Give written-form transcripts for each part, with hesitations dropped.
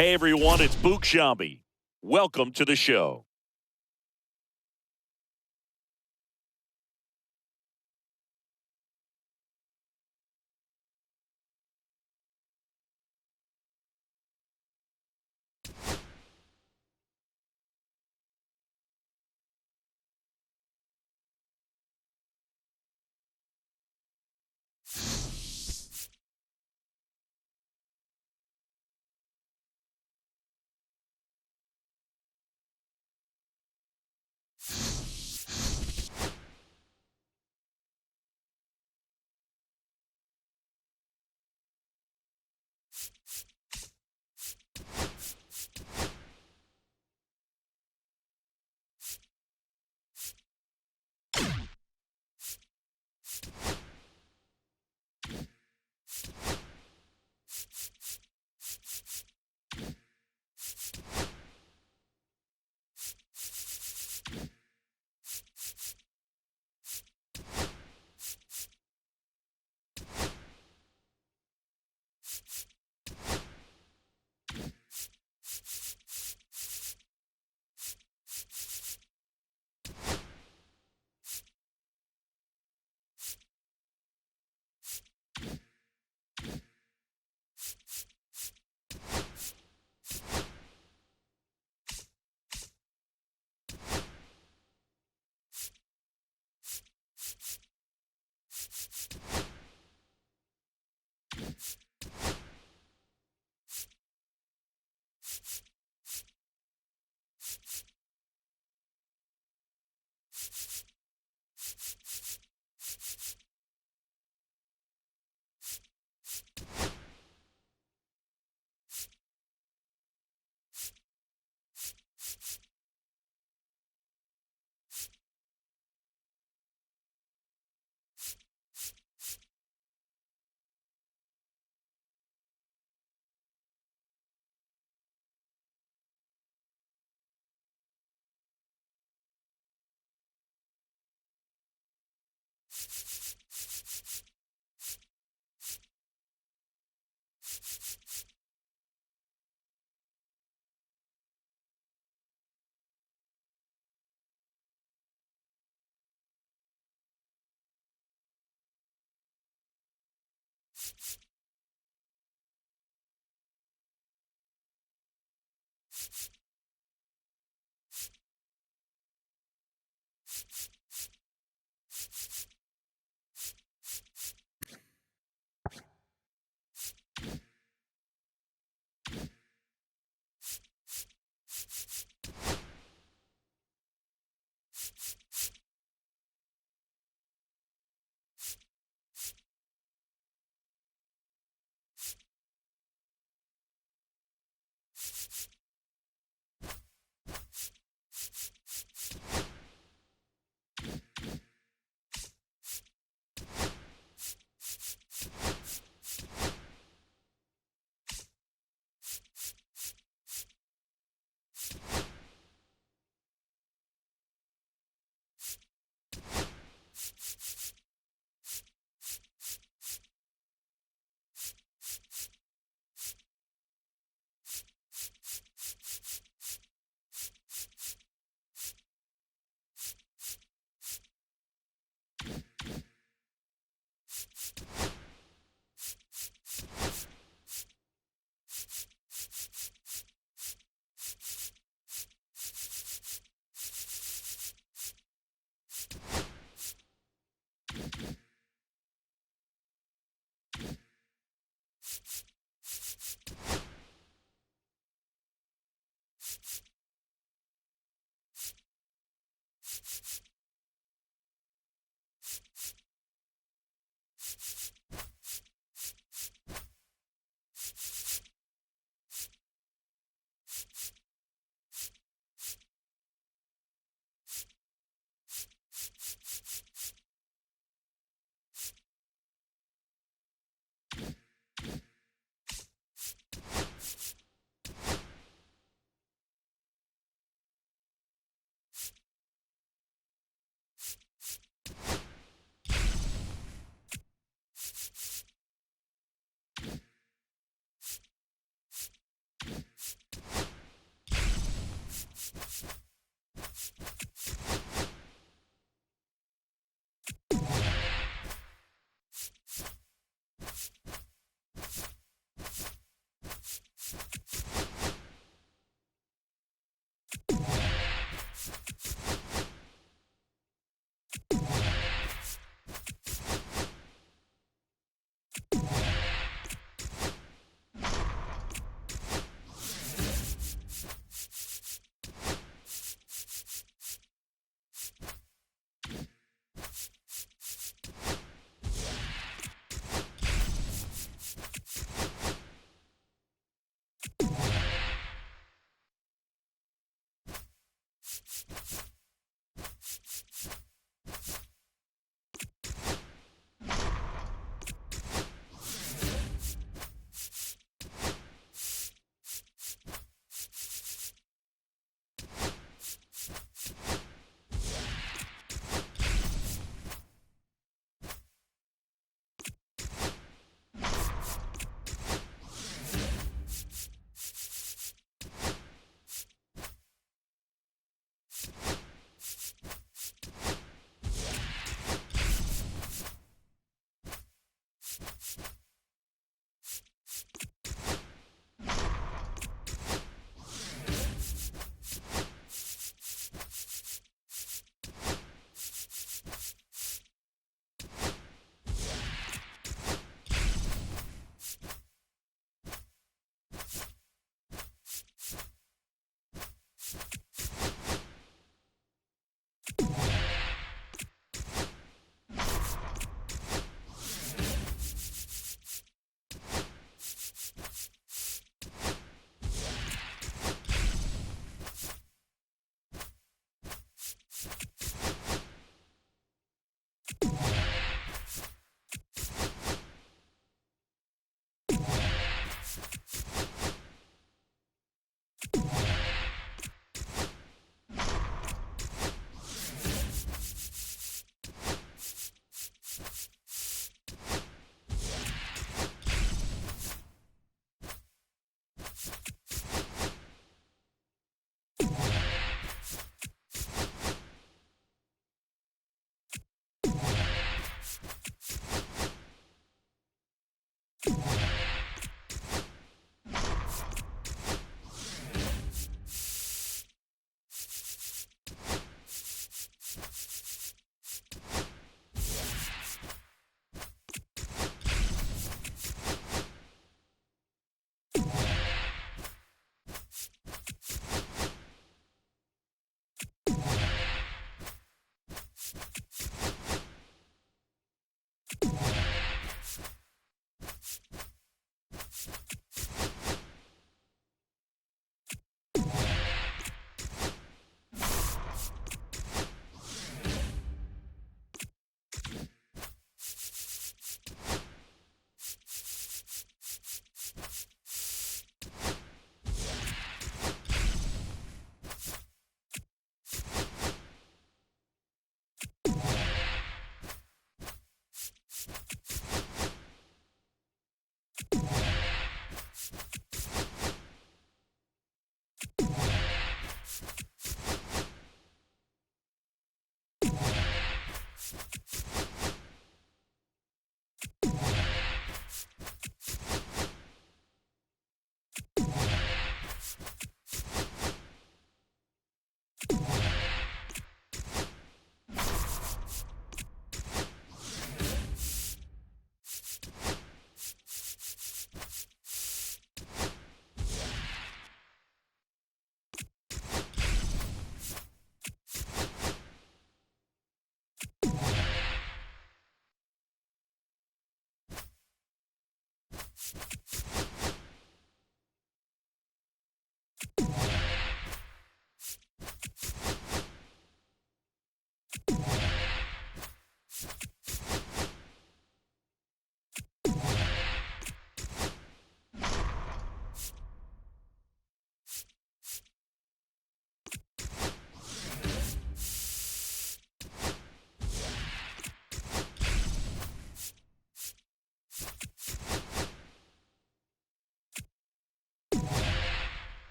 Hey everyone, it's Book Shambi. Welcome to the show.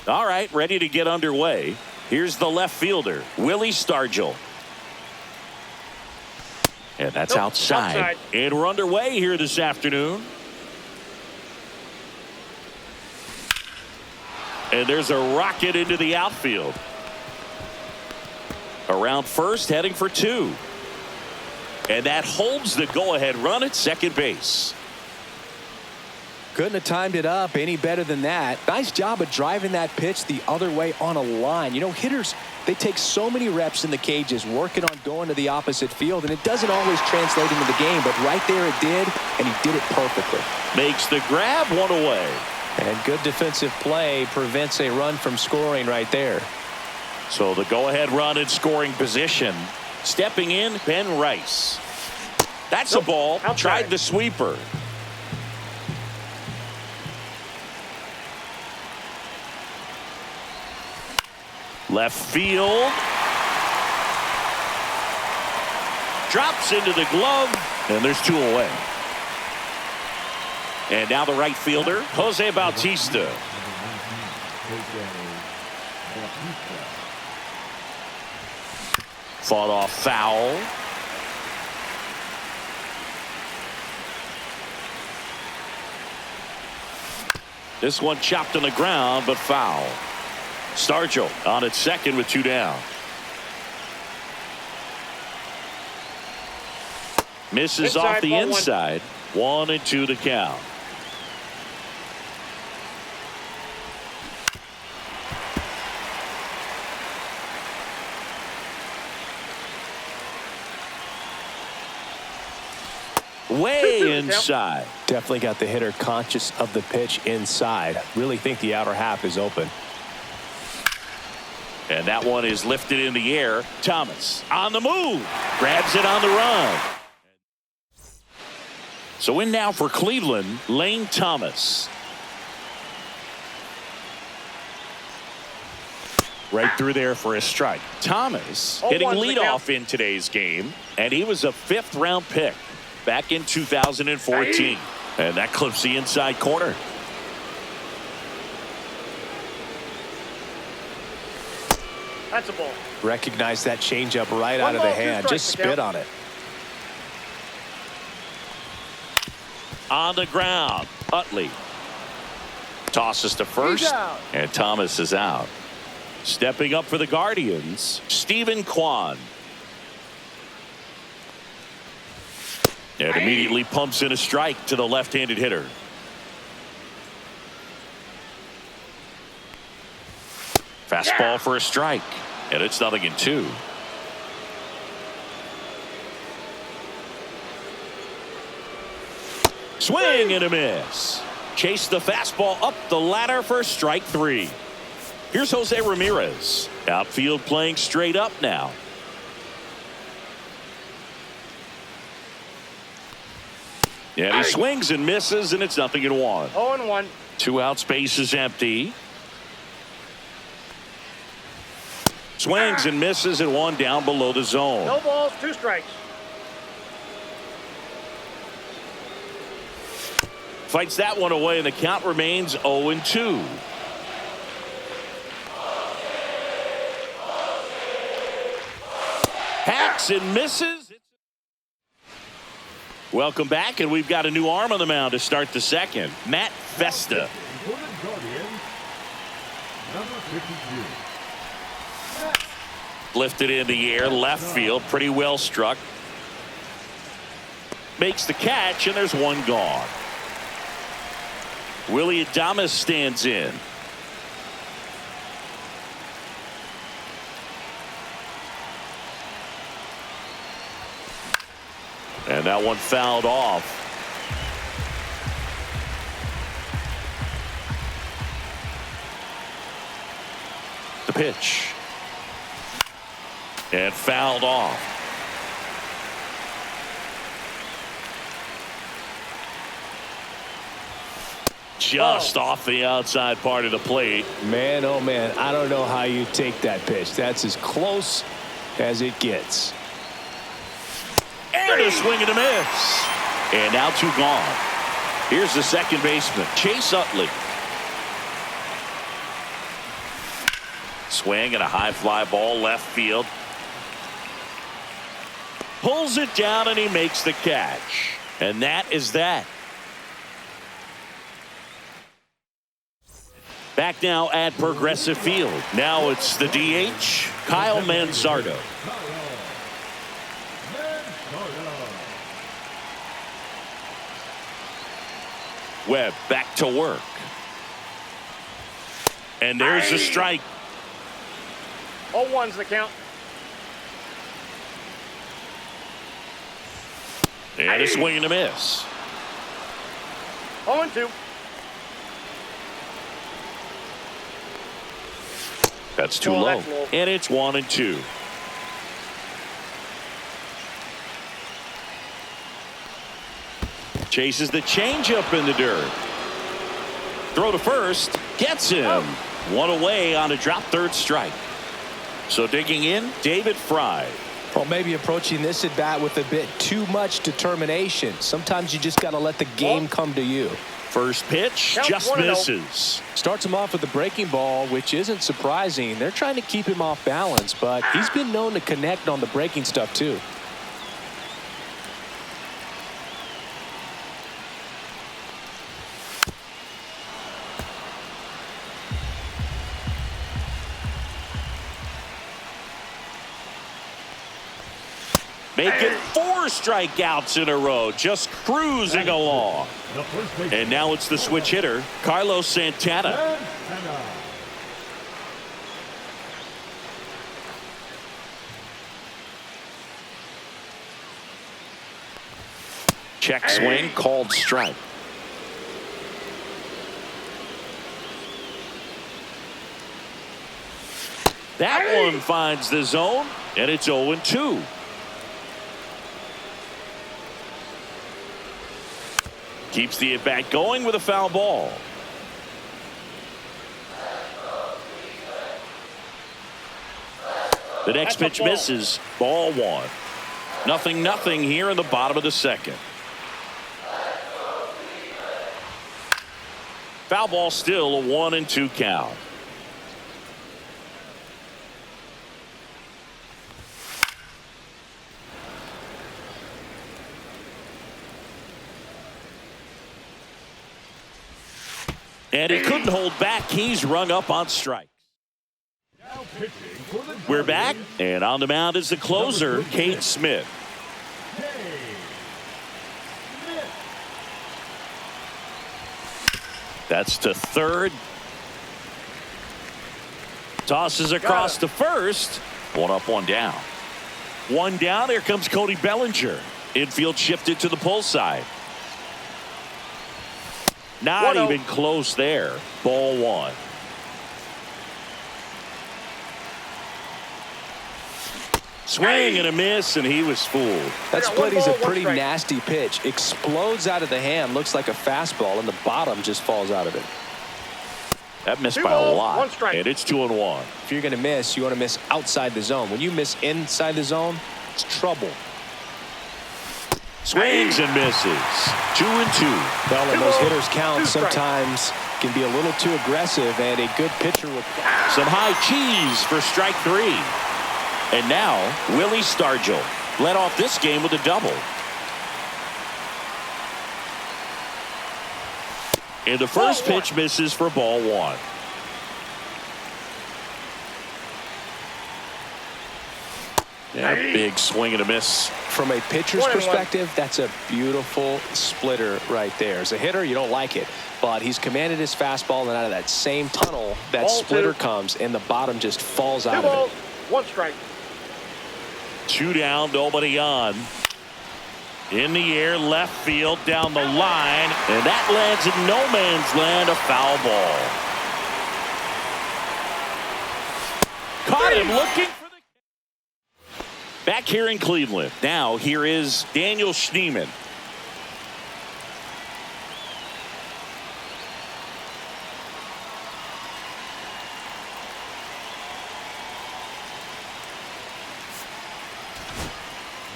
All right, ready to get underway. Here's the left fielder, Willie Stargell. And that's outside. And we're underway here this afternoon. And there's a rocket into the outfield. Around first, heading for 2. And that holds the go-ahead run at second base. Couldn't have timed it up any better than that. Nice job of driving that pitch the other way on a line. You know, hitters, they take so many reps in the cages working on going to the opposite field, and it doesn't always translate into the game, but right there it did, and he did it perfectly. Makes the grab, 1 away. And good defensive play prevents a run from scoring right there. So the go-ahead run in scoring position. Stepping in, Ben Rice. That's a ball. Outside. Tried the sweeper. Left field. Drops into the glove. And there's 2 away. And now the right fielder, Jose Bautista. Fought off foul. This one chopped on the ground, but foul. Stargell on at second with 2 down. Misses off the inside. 1-2 the count. Way inside. Definitely got the hitter conscious of the pitch inside. Really think the outer half is open. And that one is lifted in the air. Thomas on the move. Grabs it on the run. So in now for Cleveland, Lane Thomas. Right through there for a strike. Thomas hitting leadoff in today's game, and he was a 5th-round pick back in 2014. And that clips the inside corner. That's a ball. Recognize that changeup right out of the hand. Just spit on it. On the ground, Utley tosses to first, and Thomas is out. Stepping up for the Guardians, Stephen Kwan. And immediately pumps in a strike to the left-handed hitter. Fastball for a strike, and it's 0-2. Swing and a miss. Chase the fastball up the ladder for strike 3. Here's Jose Ramirez. Outfield playing straight up now. And he swings and misses, and it's 0-1. 0-1. 2 outs, base is empty. Swings and misses, and 1 down below the zone. No balls, 2 strikes. Fights that one away, and the count remains 0-2. Hacks and misses. Welcome back, and we've got a new arm on the mound to start the second. Matt Festa. Lifted in the air, left field, pretty well struck. Makes the catch, and there's 1 gone. Willie Adames stands in. And that one fouled off. The pitch. And fouled off. Just off the outside part of the plate. Man, oh man, I don't know how you take that pitch. That's as close as it gets. And a swing and a miss. And now 2 gone. Here's the second baseman, Chase Utley. Swing and a high fly ball left field. Pulls it down and he makes the catch. And that is that. Back now at Progressive Field. Now it's the DH, Kyle Manzardo. Webb back to work. And there's the strike. 0-1's the count. And a swing and a miss. 0-2. That's too low. That's low. And it's 1-2. Chases the changeup in the dirt. Throw to first. Gets him. One away on a drop third strike. So digging in, David Fry. Well, maybe approaching this at bat with a bit too much determination. Sometimes you just got to let the game come to you. First pitch Count just 1-0. misses. Starts him off with a breaking ball, which isn't surprising. They're trying to keep him off balance, but he's been known to connect on the breaking stuff too. Making 4 strikeouts in a row, just cruising along. And now it's the switch hitter, Carlos Santana. Check swing, called strike. That one finds the zone, and it's 0-2. Keeps the at-bat going with a foul ball. The next pitch misses. Ball 1. 0-0 here in the bottom of the second. Foul ball, still a 1-2 count. And he couldn't hold back. He's rung up on strikes. We're back, and on the mound is the closer, Cade Smith. That's to third. Tosses across to first. 1 up, 1 down. 1 down. Here comes Cody Bellinger. Infield shifted to the pull side. Not even close there. Ball 1. Swing and a miss, and he was fooled. That split is a pretty nasty pitch. Explodes out of the hand. Looks like a fastball, and the bottom just falls out of it. That missed by a lot. And it's 2-1. If you're going to miss, you want to miss outside the zone. When you miss inside the zone, it's trouble. Swings and misses. 2-2. Well, when those hitters count, sometimes can be a little too aggressive, and a good pitcher will. Some high cheese for strike 3. And now Willie Stargell led off this game with a double. And the first pitch misses for ball 1. Yeah, big swing and a miss. From a pitcher's perspective, that's a beautiful splitter right there. As a hitter, you don't like it, but he's commanded his fastball, and out of that same tunnel, that splitter comes, and the bottom just falls out of it. 1 strike. 2 down, nobody on. In the air, left field, down the line, and that lands in no man's land, a foul ball. Caught him looking for the. Back here in Cleveland. Now here is Daniel Schneemann.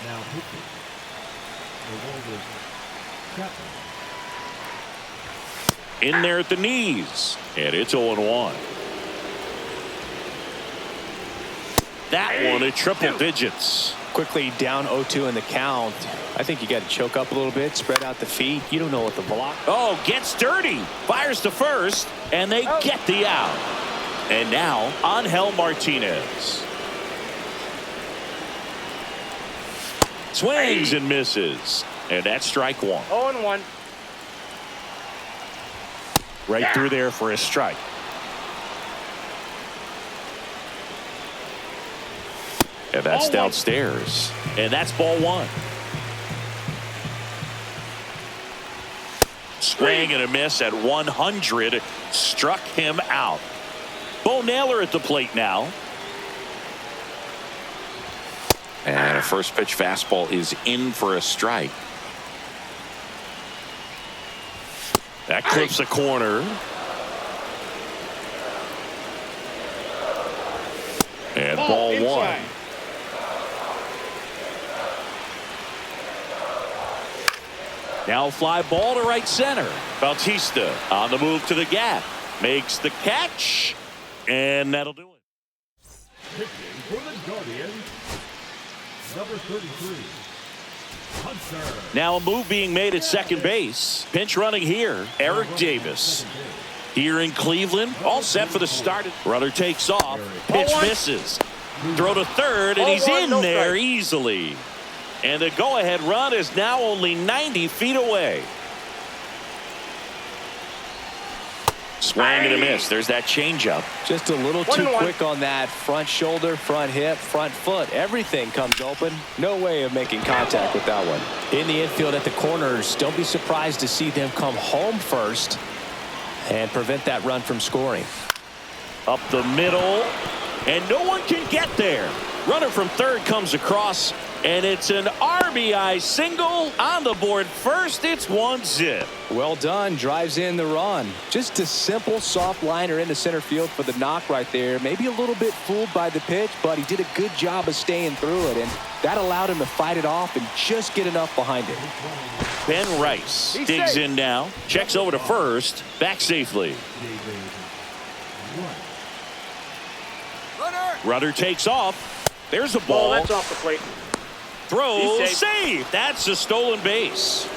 Now pitching. In there at the knees, and it's 0-1. that one at triple digits. Quickly down 0-2 in the count. I think you got to choke up a little bit, spread out the feet. You don't know what the block. Oh, gets dirty. Fires to first, and they get the out. And now, Angel Martinez. Swings and misses. And that's strike one. 0-1. Right through there for a strike. And that's downstairs. And that's ball one. Swing and a miss at 100. Struck him out. Bo Naylor at the plate now. And a first pitch fastball is in for a strike. That clips a corner. And ball one. Now fly ball to right center. Bautista on the move to the gap. Makes the catch. And that'll do it. Pitching for the Guardians, number 33, Hunter. Now a move being made at second base. Pinch running here. Eric Davis. Here in Cleveland. All set for the start. Runner takes off. Pitch misses. Throw to third, and he's in there easily. And the go-ahead run is now only 90 feet away. Swing and a miss. There's that changeup. Just a little too quick on that front shoulder, front hip, front foot. Everything comes open. No way of making contact with that one. In the infield at the corners, don't be surprised to see them come home first and prevent that run from scoring. Up the middle, and no one can get there. Runner from third comes across, and it's an RBI single on the board first. It's 1-0. Well done. Drives in the run. Just a simple soft liner into center field for the knock right there. Maybe a little bit fooled by the pitch, but he did a good job of staying through it, and that allowed him to fight it off and just get enough behind it. Ben Rice digs in now, checks over to first, back safely. Runner takes off. There's a ball. That's off the plate. Throw, save. That's a stolen base.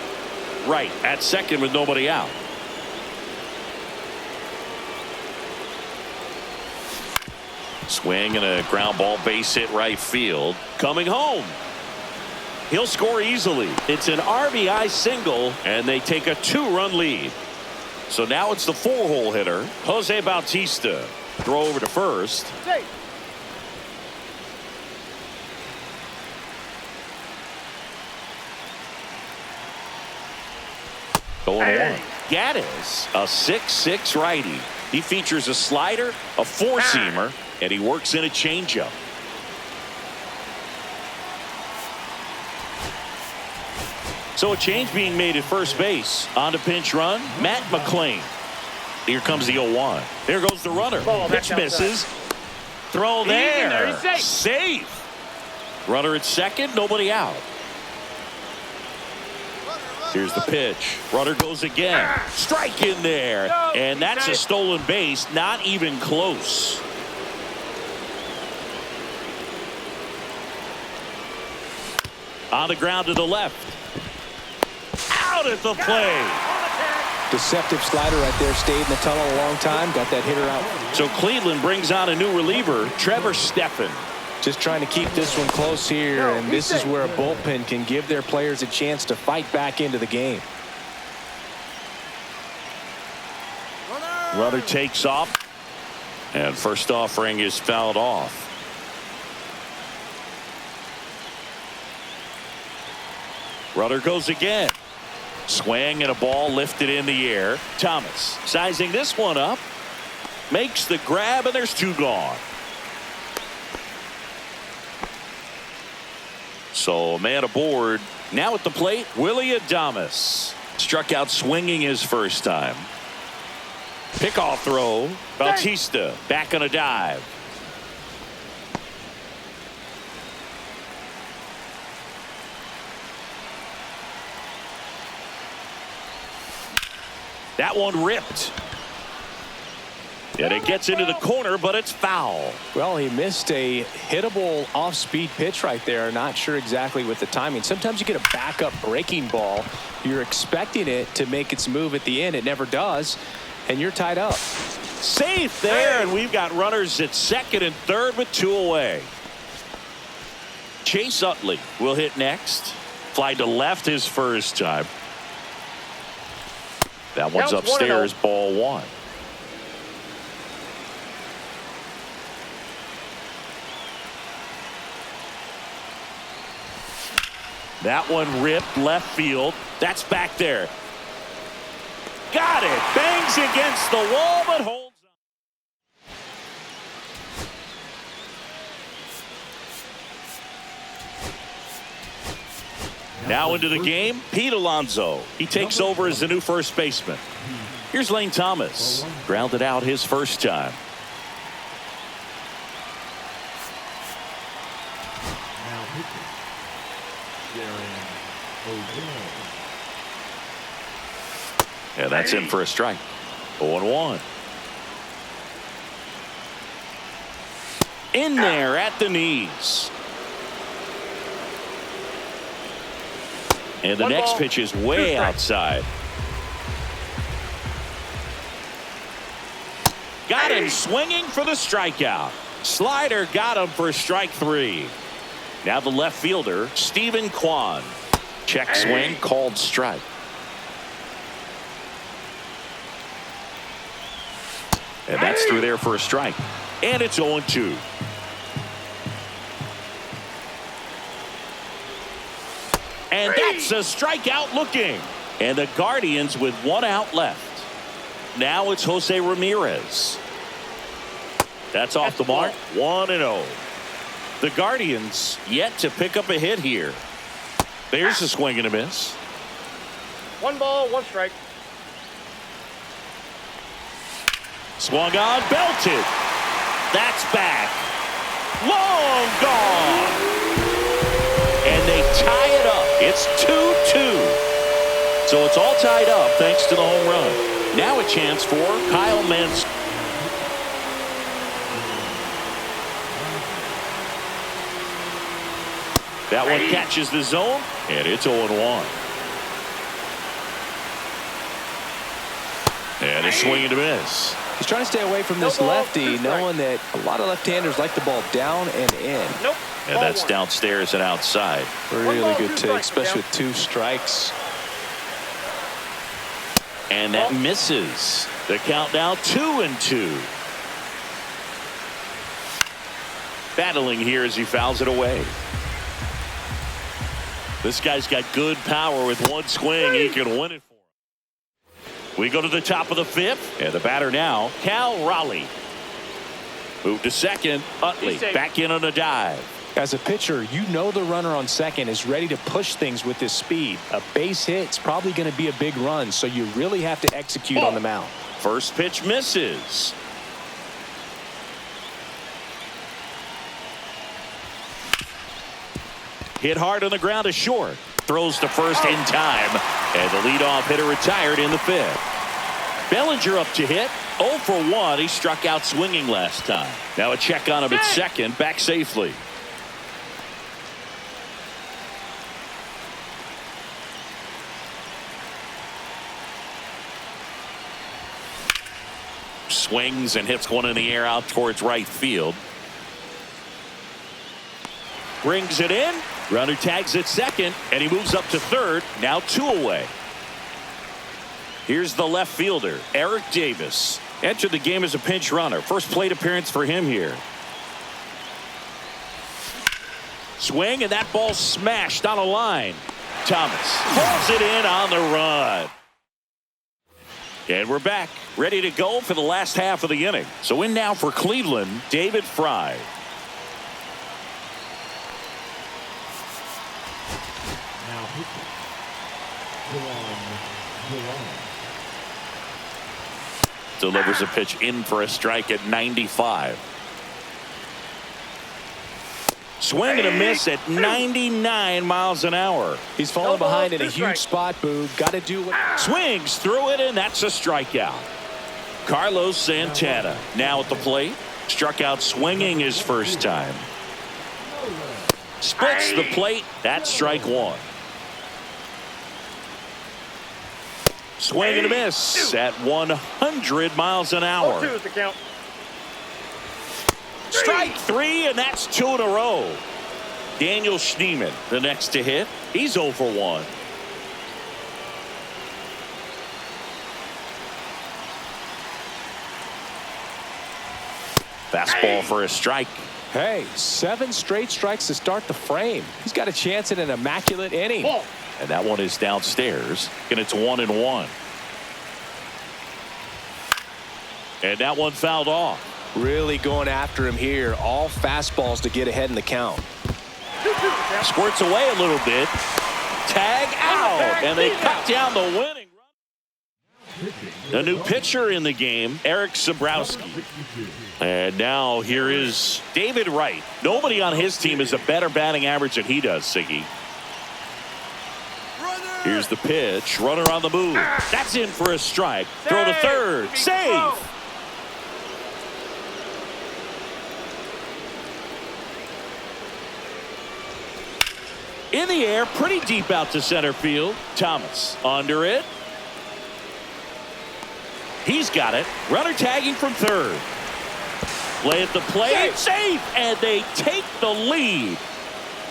Right at second with nobody out. Swing and a ground ball, base hit right field. Coming home. He'll score easily. It's an RBI single, and they take a 2-run lead. So now it's the 4-hole hitter, Jose Bautista. Throw over to first. Going on. Gaddis, a 6'6" righty. He features a slider, a four-seamer, and he works in a changeup. So a change being made at first base. On to pinch run, Matt McClain. Here comes the 0-1. There goes the runner. Pitch misses. Throw there. Safe. Runner at second, nobody out. Here's the pitch. Runner goes again. Strike in there. And that's a stolen base. Not even close. On the ground to the left. Out at the plate. Deceptive slider right there. Stayed in the tunnel a long time. Got that hitter out. So Cleveland brings on a new reliever, Trevor Stephan. Just trying to keep this one close here, and this is where a bullpen can give their players a chance to fight back into the game. Runner takes off, and first offering is fouled off. Runner goes again. Swing and a ball lifted in the air. Thomas sizing this one up. Makes the grab, and there's two gone. So a man aboard. Now at the plate, Willie Adames. Struck out swinging his first time. Pickoff throw. Bautista back on a dive. That one ripped. And it gets into the corner, but it's foul. Well, he missed a hittable off-speed pitch right there. Not sure exactly with the timing. Sometimes you get a backup breaking ball. You're expecting it to make its move at the end. It never does, and you're tied up. Safe there, and we've got runners at second and third with 2 away. Chase Utley will hit next. Fly to left his first time. That one's upstairs, ball 1. That one ripped left field. That's back there. Got it. Bangs against the wall, but holds on. Now into the game, Pete Alonso. He takes over as the new first baseman. Here's Lane Thomas. Grounded out his first time. Yeah, that's in for a strike. 0-1. In there at the knees. And the next pitch is way outside. Got him swinging for the strikeout. Slider got him for strike 3. Now the left fielder, Stephen Kwan. Check swing, called strike. And that's through there for a strike. And it's 0-2. And that's a strikeout looking. And the Guardians with 1 out left. Now it's Jose Ramirez. That's off the mark. 1-0. The Guardians yet to pick up a hit here. There's a swing and a miss. 1 ball, 1 strike. Swung on, belted. That's back. Long gone. And they tie it up. It's 2-2. So it's all tied up thanks to the home run. Now a chance for Kyle Mans. That one catches the zone, and it's 0-1. And a swing and a miss. He's trying to stay away from this lefty, knowing that a lot of left-handers like the ball down and in. Nope. And that's downstairs and outside. Really good take, especially with 2 strikes. And that misses. The count now 2-2. Battling here as he fouls it away. This guy's got good power. With 1 swing, he can win it for him. We go to the top of the 5th, and the batter now, Cal Raleigh. Move to second. Utley back in on a dive. As a pitcher, you know the runner on second is ready to push things with his speed. A base hit's probably going to be a big run, so you really have to execute on the mound. First pitch misses. Hit hard on the ground to short. Throws to first in time. And the leadoff hitter retired in the 5th. Bellinger up to hit. 0 for 1. He struck out swinging last time. Now a check on him at second. Back safely. Swings and hits one in the air out towards right field. Brings it in. Runner tags at second, and he moves up to third. Now 2 away. Here's the left fielder, Eric Davis. Entered the game as a pinch runner. First plate appearance for him here. Swing, and that ball smashed on a line. Thomas pulls it in on the run. And we're back, ready to go for the last half of the inning. So in now for Cleveland, David Fry. Delivers a pitch in for a strike at 95. Swing and a miss at 99 miles an hour. He's falling behind in a huge spot, Boog. Got to do what. Swings through it, and that's a strikeout. Carlos Santana now at the plate. Struck out swinging his first time. Splits the plate. That's strike one. Swing and a miss at 100 miles an hour. 0-2 is the count. Strike three, and that's two in a row. Daniel Schneemann, the next to hit. He's 0 for 1. Fastball for a strike. Hey, 7 straight strikes to start the frame. He's got a chance at an immaculate inning. Ball. And that one is downstairs. And it's 1-1. And that one fouled off. Really going after him here. All fastballs to get ahead in the count. 2-2. Squirts away a little bit. Tag out. And they cut down the winning run. A new pitcher in the game, Eric Sabrowski. And now here is David Wright. Nobody on his team has a better batting average than he does, Siggy. Here's the pitch. Runner on the move. That's in for a strike. Throw to third. Safe. In the air, pretty deep out to center field. Thomas under it. He's got it. Runner tagging from third. Play at the plate. Safe. And they take the lead.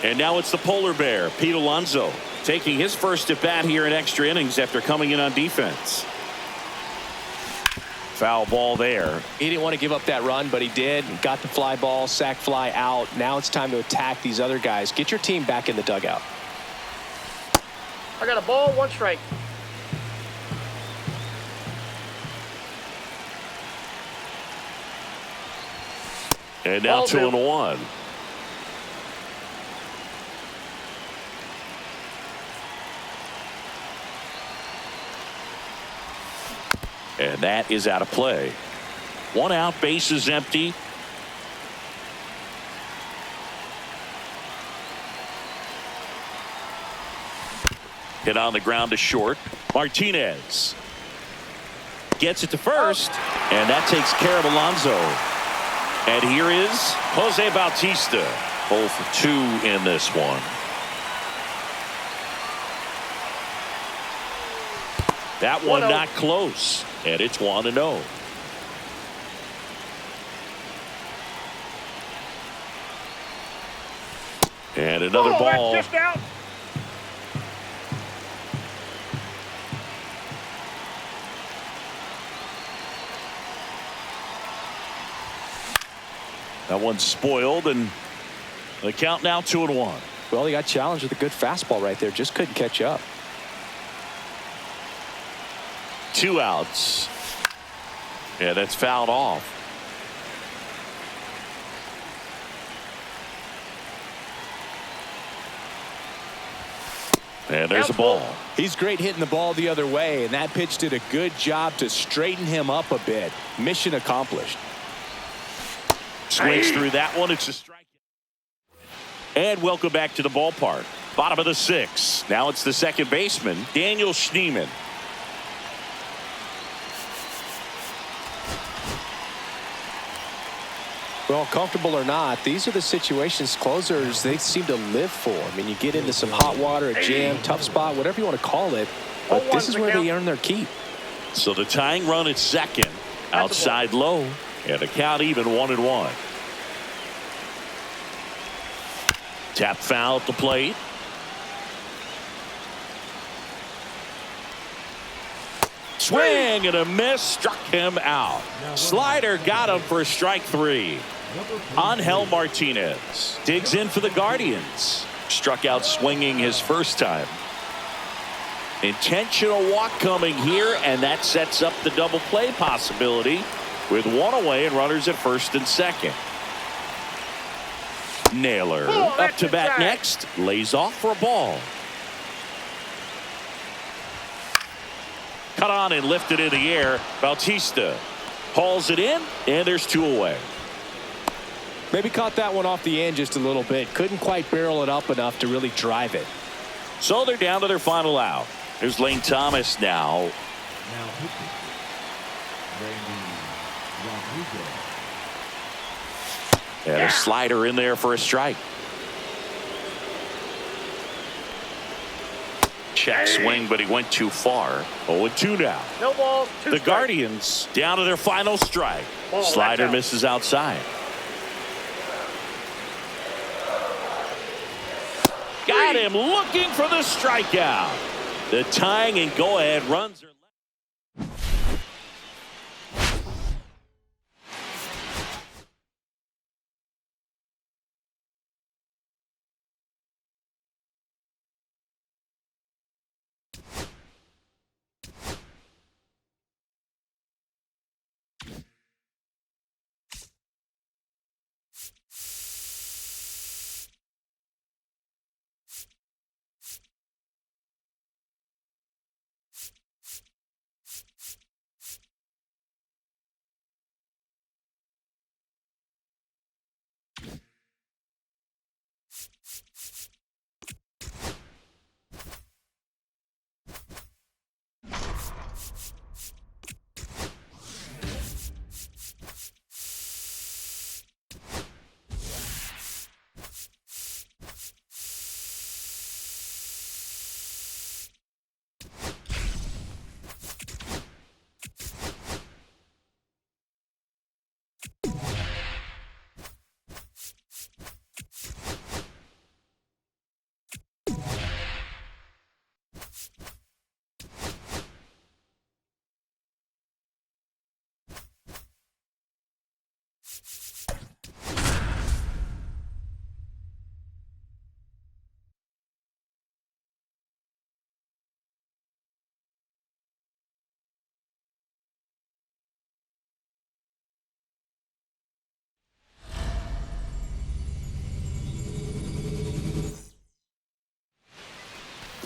And now it's the polar bear, Pete Alonso, taking his first at bat here in extra innings after coming in on defense. Foul ball there. He didn't want to give up that run, but he did. Got the fly ball, sac fly out. Now it's time to attack these other guys. Get your team back in the dugout. I got a ball, 1 strike. And now Ball 2-1. And that is out of play. 1 out, base is empty. Hit on the ground to short. Martinez gets it to first, and that takes care of Alonso. And here is Jose Bautista, 0 for 2 in this one. That one not close, and it's 1-0. And another ball. That's just out. That one's spoiled, and the count now 2-1. Well, he got challenged with a good fastball right there. Just couldn't catch up. 2 outs. Yeah, that's fouled off. And there's a ball. He's great hitting the ball the other way, and that pitch did a good job to straighten him up a bit. Mission accomplished. Swings through that one. It's a strike. And welcome back to the ballpark. Bottom of the 6th. Now it's the second baseman, Daniel Schneemann. Well, comfortable or not, these are the situations closers they seem to live for. I mean, you get into some hot water, a jam, tough spot, whatever you want to call it. But this is where they earn their keep. So the tying run at second, outside low, and the count even 1-1. Tap foul at the plate. Swing and a miss, struck him out. Slider got him for strike 3. Angel Martinez digs in for the Guardians. Struck out swinging his first time. Intentional walk coming here, and that sets up the double play possibility with 1 away and runners at first and second. Naylor up to bat next, lays off for a ball. Cut on and lifted in the air. Bautista hauls it in, and there's 2 away. Maybe caught that one off the end just a little bit. Couldn't quite barrel it up enough to really drive it. So they're down to their final out. Here's Lane Thomas now. Randy Rodriguez. And a slider in there for a strike. Check swing, but he went too far. 0-2 now. No balls, two The strikes. Guardians down to their final strike. Ball, Slider that's out. misses outside. Got him looking for the strikeout. The tying and go-ahead runs are left.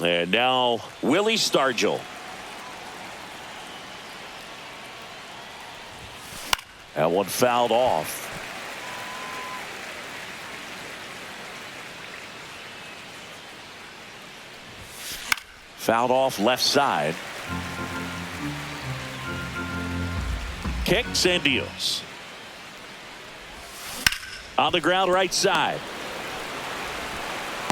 And now Willie Stargell. That one fouled off. Fouled off left side. Kicks and deals. On the ground right side.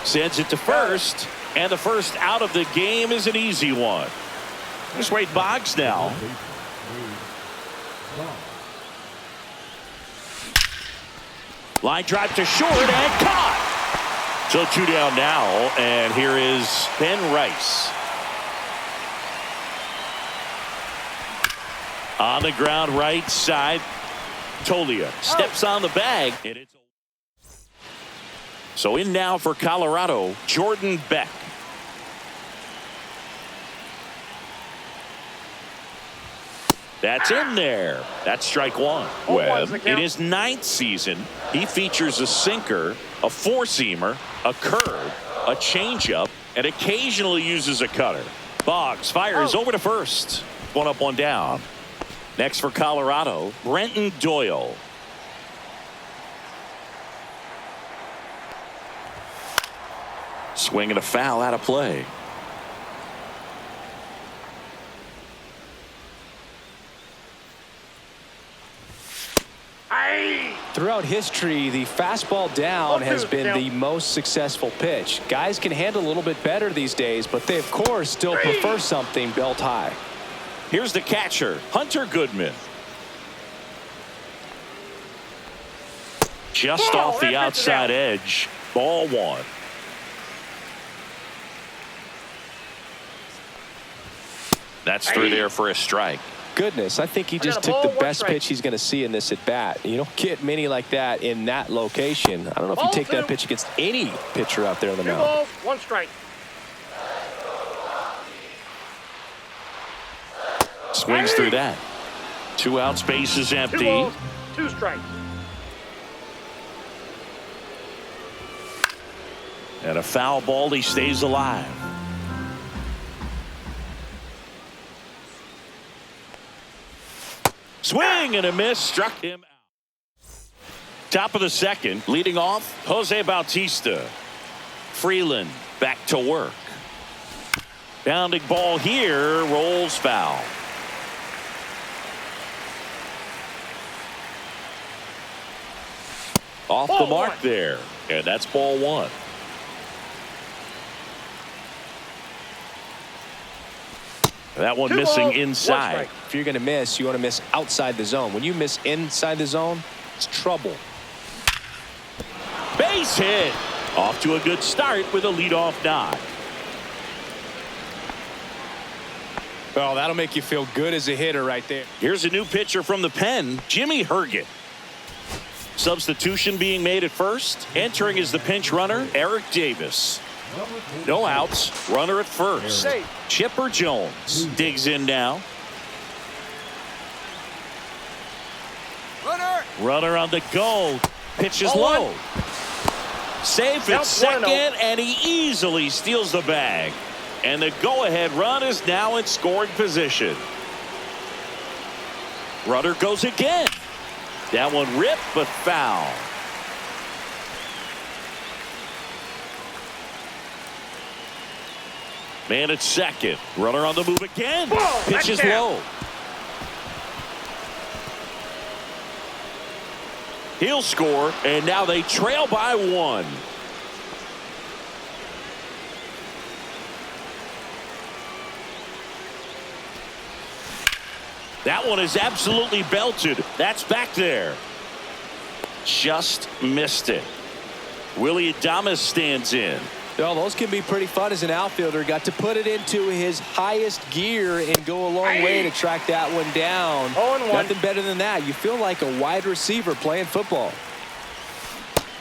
Sends it to first. And the first out of the game is an easy one. Here's Wade Boggs now. Line drive to short and caught. So 2 down now, and here is Ben Rice. On the ground right side, Tolia steps on the bag. And it's so in now for Colorado, Jordan Beck. That's in there. That's strike one. Well, in his 9th season, he features a sinker, a four-seamer, a curve, a changeup, and occasionally uses a cutter. Boggs fires over to first. One up, one down. Next for Colorado, Brenton Doyle. Swing and a foul out of play. Throughout history, the fastball down has been the most successful pitch. Guys can handle a little bit better these days, but they, of course, still prefer something belt high. Here's the catcher, Hunter Goodman. Just off the outside edge. Ball one. That's through there for a strike. Goodness, I think he just took the best pitch he's going to see in this at bat. You don't get many like that in that location. I don't know if you take that pitch against any pitcher out there on the mound. 2 balls, 1 strike. Swings through that. 2 outs, base is empty. 2 balls, 2 strikes. And a foul ball, he stays alive. Swing and a miss, struck him out. Top of the second, leading off, Jose Bautista. Freeland back to work. Bounding ball here, rolls foul. Off the mark there. And that's ball one. That one missing inside. If you're going to miss, you want to miss outside the zone. When you miss inside the zone, it's trouble. Base hit. Off to a good start with a leadoff knock. Well, that'll make you feel good as a hitter right there. Here's a new pitcher from the pen, Jimmy Herget. Substitution being made at first. Entering is the pinch runner, Eric Davis. No outs. Runner at first. Chipper Jones digs in now. Runner on the go. Pitches low. Safe at second, and he easily steals the bag. And the go-ahead run is now in scoring position. Runner goes again. That one ripped but foul. Man at second. Runner on the move again. Pitches low. He'll score, and now they trail by one. That one is absolutely belted. That's back there. Just missed it. Willie Adames stands in. Well, those can be pretty fun as an outfielder. Got to put it into his highest gear and go a long way to track that one down. Nothing better than that. You feel like a wide receiver playing football.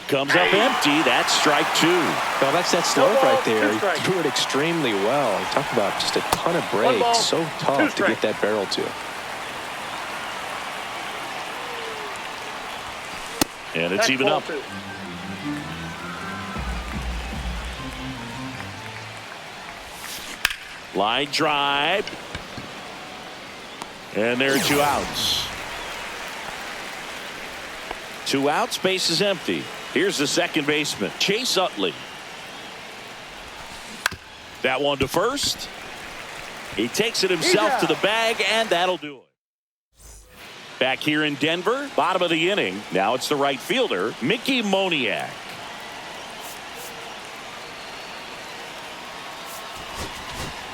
Comes up empty. That's strike two. Well, that's that slope right there. He threw it extremely well. Talk about just a ton of breaks. So tough to get that barrel to. And it's even up. Line drive. And there are 2 outs. 2 outs, base is empty. Here's the second baseman, Chase Utley. That one to first. He takes it himself to the bag, and that'll do it. Back here in Denver, bottom of the inning. Now it's the right fielder, Mickey Moniak.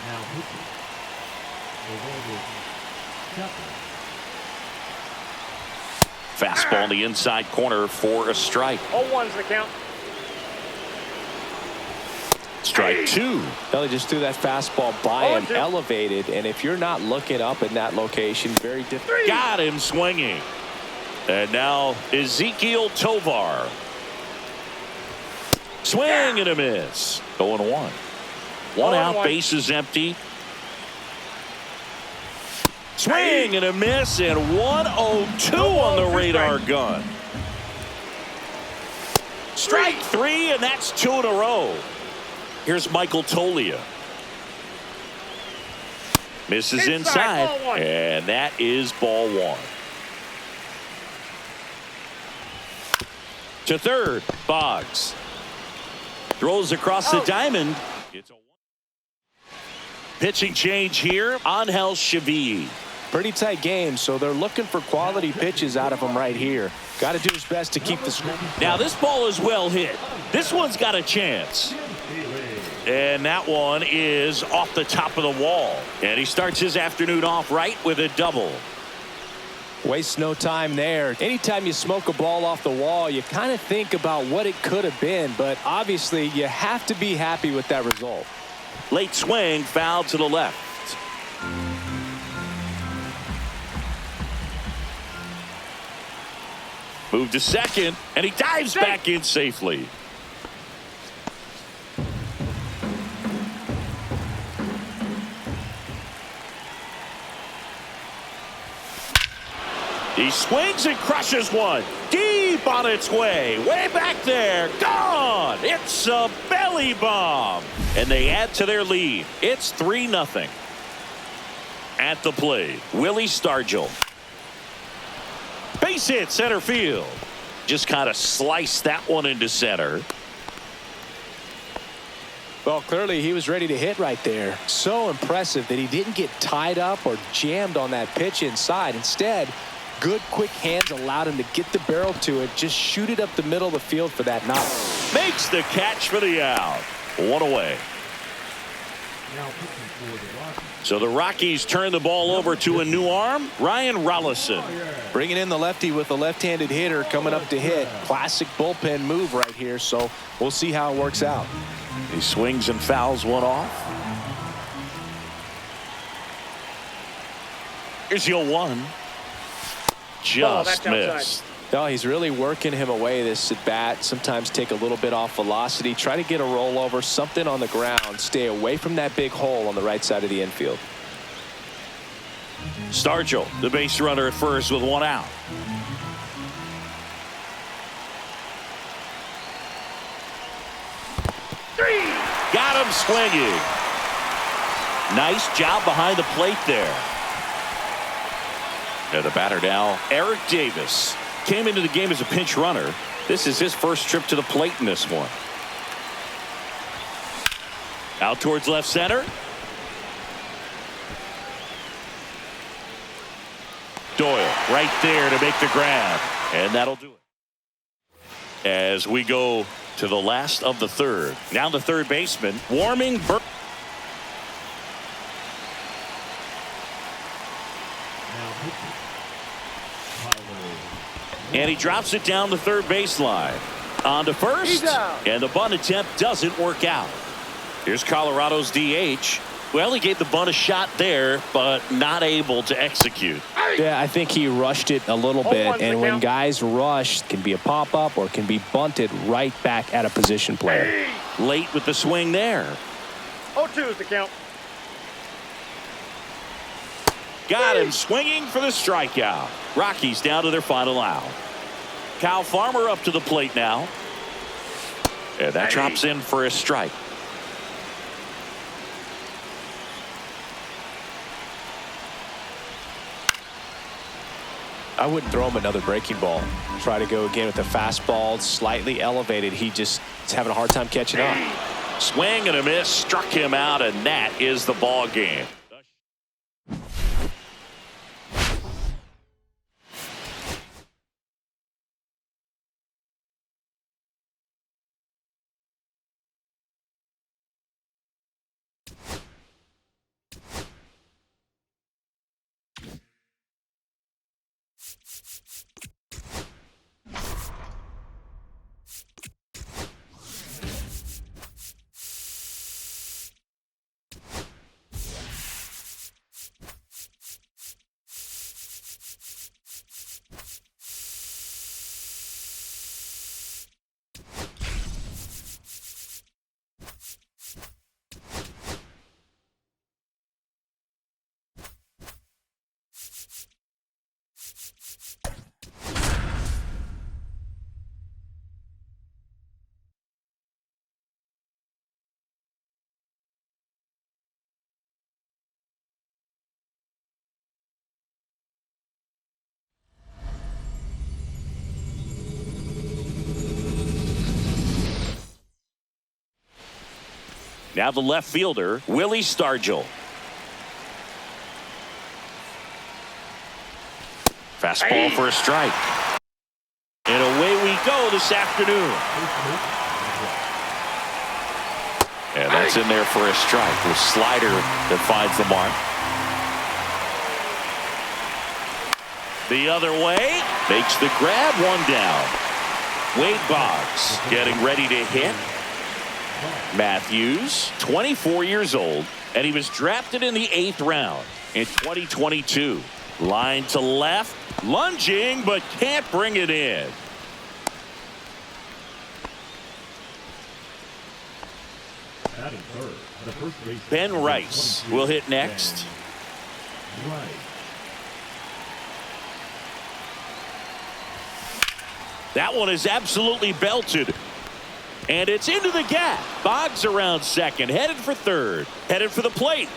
Now pitching. Fastball in the inside corner for a strike. 0-1's the count. Strike two. Well, they just threw that fastball by him, elevated, and if you're not looking up in that location, very difficult. Got him swinging. And now Ezekiel Tovar. Swing and a miss. 0-1. One out, base is empty. Swing and a miss, and 102 on the radar gun. Strike three, and that's 2 in a row. Here's Michael Tolia. Misses inside, and that is ball one. To third, Boggs. Throws across the diamond. It's a pitching change here, Angel Chevy. Pretty tight game, so they're looking for quality pitches out of him right here. Got to do his best to keep the score. Now this ball is well hit. This one's got a chance. And that one is off the top of the wall. And he starts his afternoon off right with a double. Waste no time there. Anytime you smoke a ball off the wall, you kind of think about what it could have been, but obviously you have to be happy with that result. Late swing, foul to the left. Move to second, and he dives back in safely. He swings and crushes one. Deep on its way. Way back there. Gone. It's a belly bomb. And they add to their lead. It's 3-0. At the plate, Willie Stargell. Base hit center field. Just kind of sliced that one into center. Well, clearly he was ready to hit right there. So impressive that he didn't get tied up or jammed on that pitch inside. Instead, Good quick hands allowed him to get the barrel to it. Just shoot it up the middle of the field for that knock. Makes the catch for the out. One away. Now pitching for the Rockies. So the Rockies turn the ball over to a new arm, Ryan Rollison. Bringing in the lefty with a left-handed hitter coming up to hit. Classic bullpen move right here, so we'll see how it works out. He swings and fouls one off. Here's the 0-1. Just missed. No, he's really working him away this at bat. Sometimes take a little bit off velocity. Try to get a rollover, something on the ground. Stay away from that big hole on the right side of the infield. Stargell, the base runner at first with one out. Got him swinging. Nice job behind the plate there. And the batter now, Eric Davis. Came into the game as a pinch runner. This is his first trip to the plate in this one. Out towards left center. Doyle right there to make the grab. And that'll do it. As we go to the last of the third. Now the third baseman warming. Now pitching. And he drops it down the third baseline. On to first. And the bunt attempt doesn't work out. Here's Colorado's DH. Well, he gave the bunt a shot there, but not able to execute. Yeah, I think he rushed it a little bit. And when guys rush, it can be a pop-up or it can be bunted right back at a position player. Late with the swing there. 0-2 is the count. Got him swinging for the strikeout. Rockies down to their final out. Kyle Farmer up to the plate now. And that drops in for a strike. I wouldn't throw him another breaking ball. Try to go again with the fastball, slightly elevated. He just is having a hard time catching up. Swing and a miss, struck him out, and that is the ball game. Now the left fielder, Willie Stargell. Fastball for a strike. And away we go this afternoon. And that's in there for a strike. The slider that finds the mark. The other way. Makes the grab, one down. Wade Boggs getting ready to hit. Matthews, 24 years old, and he was drafted in the 8th round in 2022. Line to left, lunging, but can't bring it in. Batting third, the first base. Ben Rice will hit next. Right. That one is absolutely belted. And it's into the gap. Boggs around second, headed for third, headed for the plate.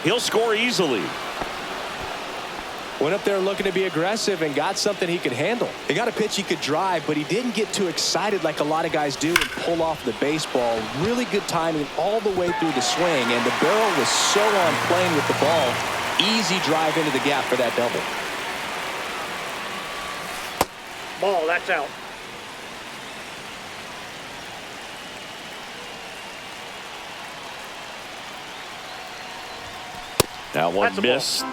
He'll score easily. Went up there looking to be aggressive and got something he could handle. He got a pitch he could drive, but he didn't get too excited like a lot of guys do and pull off the baseball. Really good timing all the way through the swing, and the barrel was so on plane with the ball. Easy drive into the gap for that double. Ball, that's out. That one That's a ball. missed.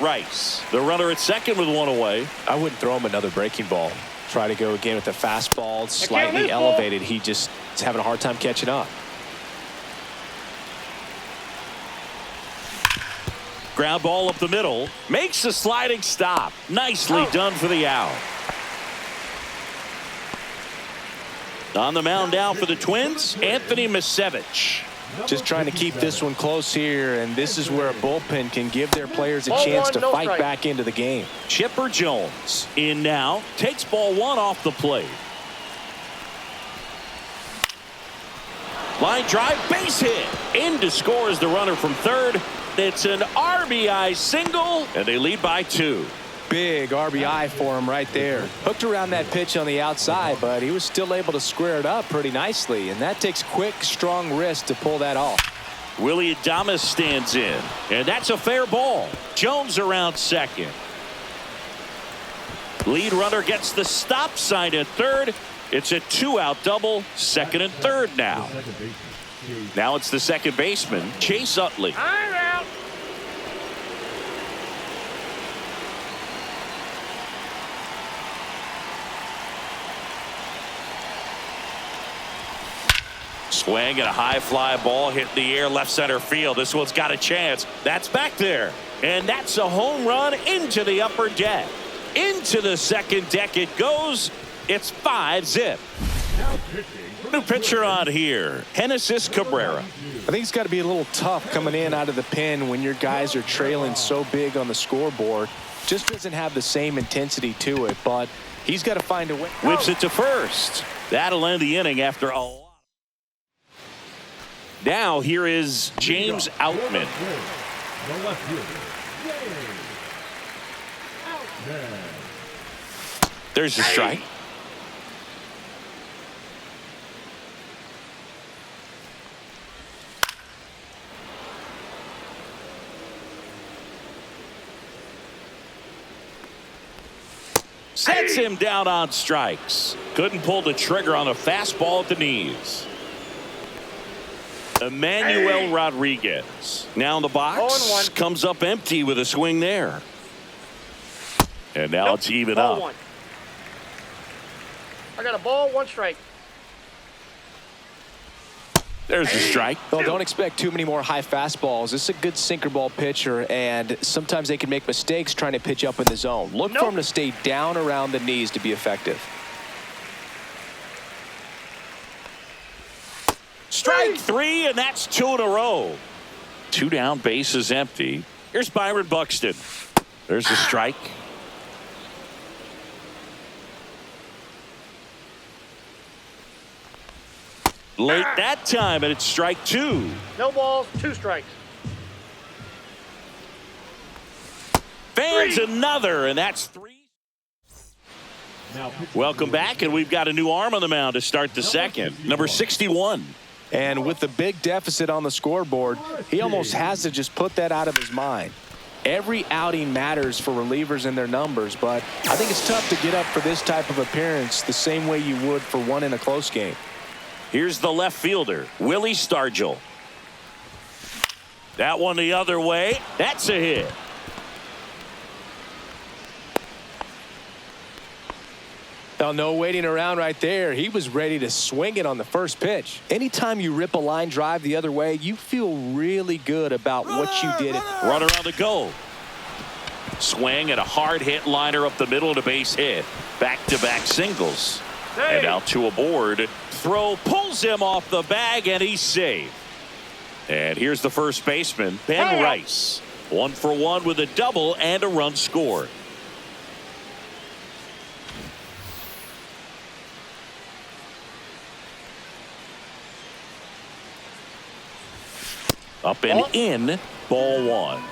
Rice, the runner at second with one away. I wouldn't throw him another breaking ball. Try to go again with the fastball, lose, slightly ball. elevated. He just is having a hard time catching up. Ground ball up the middle. Makes a sliding stop. Nicely done for the out. On the mound now for the Twins, Anthony Misevich. Just trying to keep this one close here, and this is where a bullpen can give their players a Ball chance one, to no fight strike. back into the game. Chipper Jones in now. Takes ball one off the plate. Line drive, base hit. In to score is the runner from third. It's an RBI single, and they lead by 2. Big RBI for him right there. Hooked around that pitch on the outside, but he was still able to square it up pretty nicely, and that takes quick, strong wrist to pull that off. Willie Adames stands in, and that's a fair ball. Jones around second. Lead runner gets the stop sign at third. It's a 2-out double, second and third now. Second baseman, Chase. Now it's the second baseman, Chase Utley. I'm out. Swing and a high fly ball hit in the air left center field. This one's got a chance. That's back there. And that's a home run into the upper deck. Into the second deck it goes. It's 5-zip. Now pitching from New pitcher on here, Genesis Cabrera. I think it's got to be a little tough coming in out of the pen when your guys are trailing so big on the scoreboard. Just doesn't have the same intensity to it, but he's got to find a way. Whips it to first. That'll end the inning after a lot. Now here is James Outman. the left fielder, James Outman. There's a strike. Sets him down on strikes. Couldn't pull the trigger on a fastball at the knees. Emmanuel Rodriguez now in the box. 0-1. Comes up empty with a swing there. And now it's even Ball up. one. I got a ball, 1 strike. There's a strike. Well, don't expect too many more high fastballs. This is a good sinker ball pitcher, and sometimes they can make mistakes trying to pitch up in the zone. Look for him to stay down around the knees to be effective. Strike 3, and that's 2 in a row. 2 down, bases empty. Here's Byron Buxton. There's a strike. Late that time, and it's strike 2. No balls, 2 strikes. Fans another, and that's 3. Now pitching Welcome back, and we've got a new arm on the mound to start the second. Number 61. And with the big deficit on the scoreboard, he almost has to just put that out of his mind. Every outing matters for relievers and their numbers, but I think it's tough to get up for this type of appearance the same way you would for one in a close game. Here's the left fielder, Willie Stargell. That one the other way. That's a hit. Now, no waiting around right there. He was ready to swing it on the first pitch. Anytime you rip a line drive the other way, you feel really good about what you did. Runner on the go. Swing and a hard hit liner up the middle to base hit. Back-to-back singles. And now 2 aboard. Throw pulls him off the bag, and he's safe. And here's the first baseman, Ben Rice. 1 for 1 with a double and a run scored. Up and in, ball 1.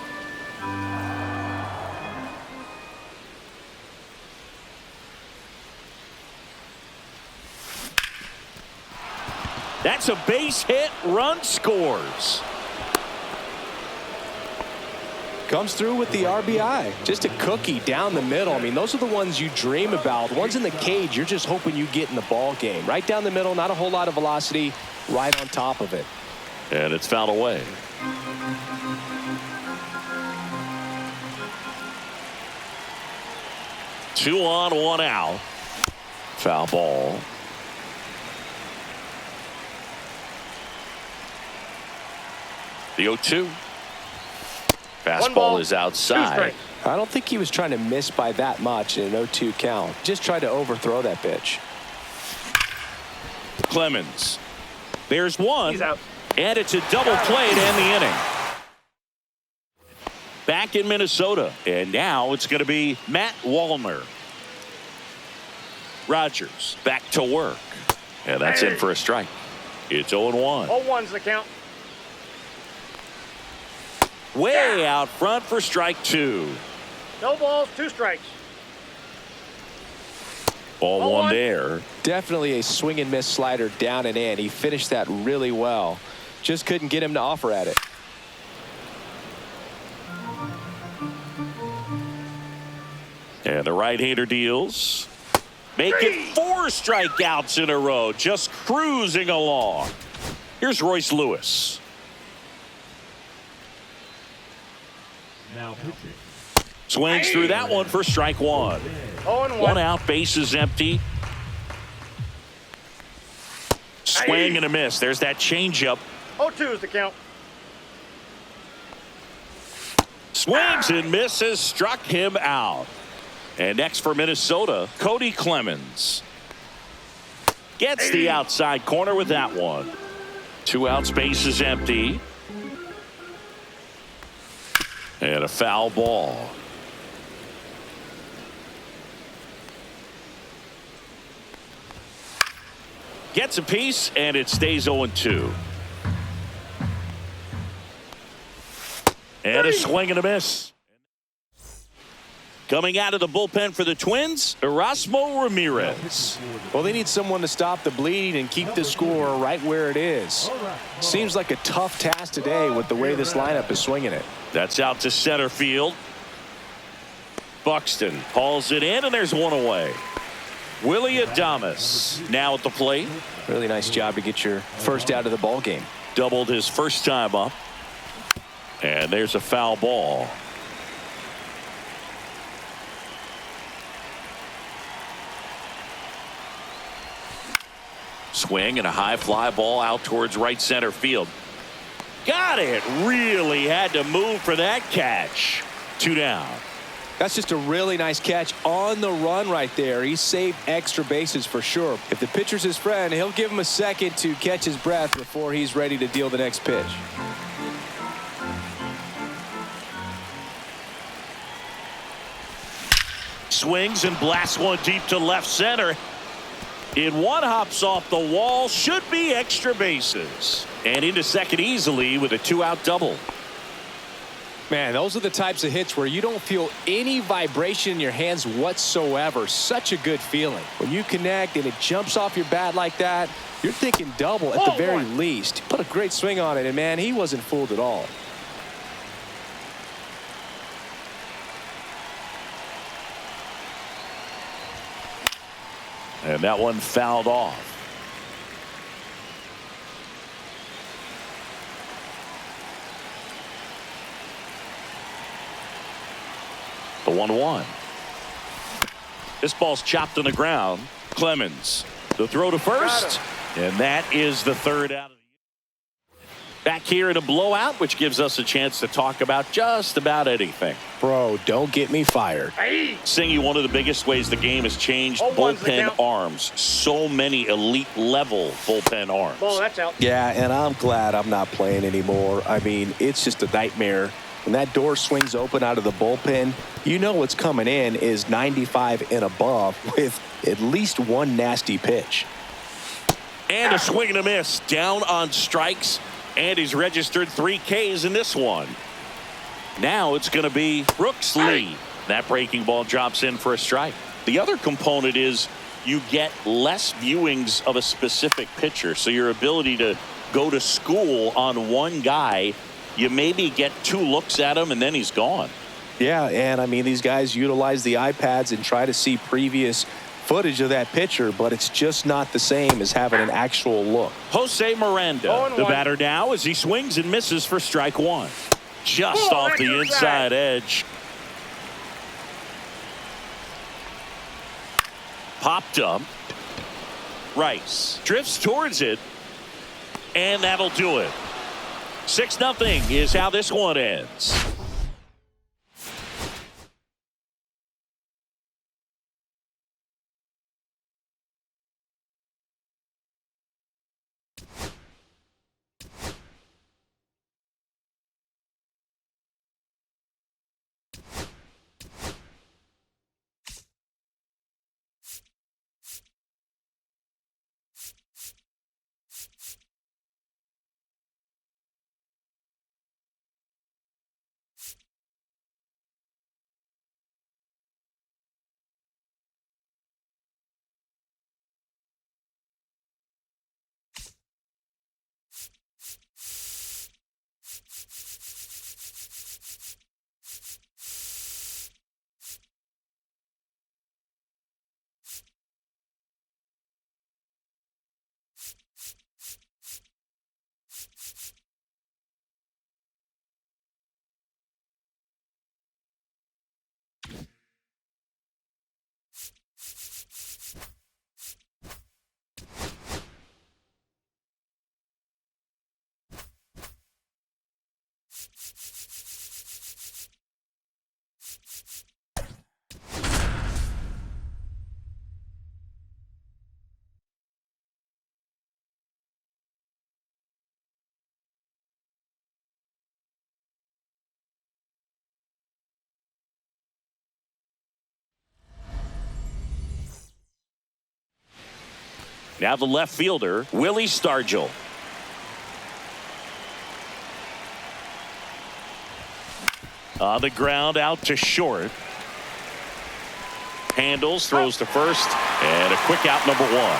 That's a base hit. Run scores. Comes through with the RBI. Just a cookie down the middle. I mean, those are the ones you dream about. Ones in the cage, you're just hoping you get in the ball game. Right down the middle, not a whole lot of velocity, right on top of it. And it's fouled away. Two on, one out. Foul ball. The 0-2. Fastball is outside. I don't think he was trying to miss by that much in an 0-2 count. Just tried to overthrow that pitch. Clemens. There's one. He's out. And it's a double play to end the inning. Back in Minnesota. And now it's going to be Matt Wallner. Rogers back to work. And that's in for a strike. It's 0-1. 0-1's the count. Way out front for strike two. No balls, 2 strikes. Ball one there. Definitely a swing and miss slider down and in. He finished that really well. Just couldn't get him to offer at it. And the right-hander deals. Making 4 strikeouts in a row. Just cruising along. Here's Royce Lewis. Now pitching. Swings through that one for strike one. 0-1. One out, bases empty. Swing and a miss. There's that changeup. 0-2 is the count. Swings and misses. Struck him out. And next for Minnesota, Cody Clemens. Gets the outside corner with that one. 2 outs, bases empty. And a foul ball. Gets a piece, and it stays 0-2. And a swing and a miss. Coming out of the bullpen for the Twins, Erasmo Ramirez. Well, they need someone to stop the bleed and keep the score right where it is. Seems like a tough task today with the way this lineup is swinging it. That's out to center field. Buxton hauls it in, and there's one away. Willie Adames now at the plate. Really nice job to get your first out of the ball game. Doubled his first time up. And there's a foul ball. Swing and a high fly ball out towards right center field. Got it. Really had to move for that catch. 2 down. That's just a really nice catch on the run right there. He saved extra bases for sure. If the pitcher's his friend, he'll give him a second to catch his breath before he's ready to deal the next pitch. Swings and blasts one deep to left center. In one, hops off the wall. Should be extra bases. And into second easily with a 2-out double. Man, those are the types of hits where you don't feel any vibration in your hands whatsoever. Such a good feeling. When you connect and it jumps off your bat like that, you're thinking double at the very least. Put a great swing on it, and man, he wasn't fooled at all. And that one fouled off. The 1-1. This ball's chopped on the ground. Clemens, the throw to first, and that is the 3rd out of the year. Back here in a blowout, which gives us a chance to talk about just about anything. Bro, don't get me fired. Singy, one of the biggest ways the game has changed, 0-1's the bullpen count. arms. So many elite level bullpen arms. Ball, that's out. Yeah, and I'm glad I'm not playing anymore. I mean, it's just a nightmare. When that door swings open out of the bullpen, you know what's coming in is 95 and above with at least one nasty pitch. And a swing and a miss. Down on strikes. And he's registered 3 Ks in this one. Now it's going to be Brooks Lee. That breaking ball drops in for a strike. The other component is you get less viewings of a specific pitcher. So your ability to go to school on one guy, you maybe get 2 looks at him and then he's gone. Yeah, and I mean, these guys utilize the iPads and try to see previous footage of that pitcher, but it's just not the same as having an actual look. Jose Miranda, the batter now, as he swings and misses for strike 1. Just off the inside edge. Popped up. Rice drifts towards it, and that'll do it. 6-0 is how this one ends. Now the left fielder, Willie Stargell. On the ground, out to short. Handles, throws to first, and a quick out, number 1.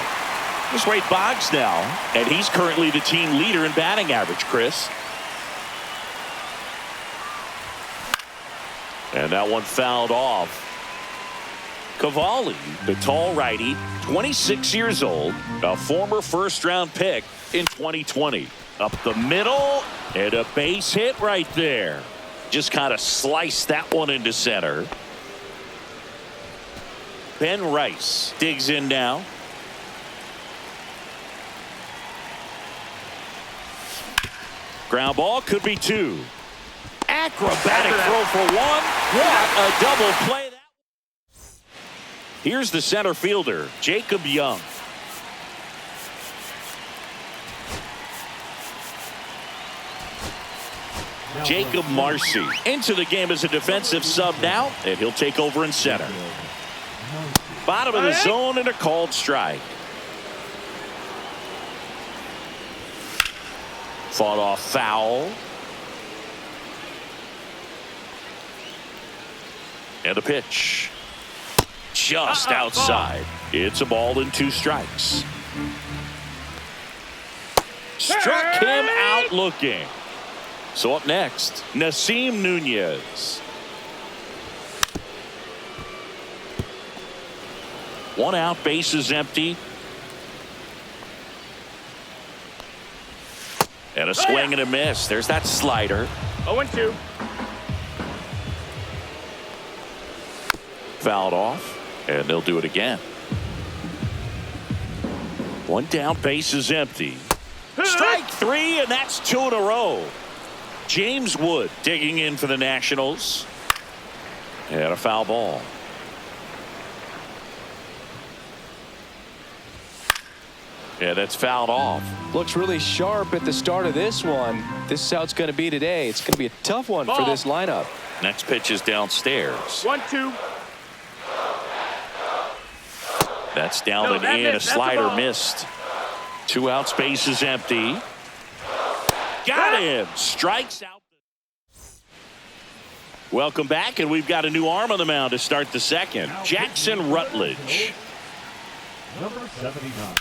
Here's Wade Boggs now, and he's currently the team leader in batting average, Chris. And that one fouled off. Cavalli, the tall righty, 26 years old, a former first-round pick in 2020. Up the middle, and a base hit right there. Just kind of sliced that one into center. Ben Rice digs in now. Ground ball, could be 2. Acrobatic throw for 1. What a double play. Here's the center fielder, Jacob Young. Jacob Marcy into the game as a defensive sub now, and he'll take over in center. Bottom of the zone and a called strike. Fought off foul. And a pitch. Just outside. It's a ball and 2 strikes. Struck him out looking. So up next, Nasim Nunez. 1 out, bases empty. And a swing and a miss. There's that slider. 0-2. Fouled off. And they'll do it again. 1 down, bases empty. Strike 3, and that's 2 in a row. James Wood digging in for the Nationals. And a foul ball. Yeah, that's fouled off. Looks really sharp at the start of this one. This is how it's going to be today. It's going to be a tough one for this lineup. Next pitch is downstairs. 1-2. That's down and in. A slider missed. 2 outs, bases empty. Got him. Strikes out. Welcome back, and we've got a new arm on the mound to start the second. Jackson Rutledge. Number 79.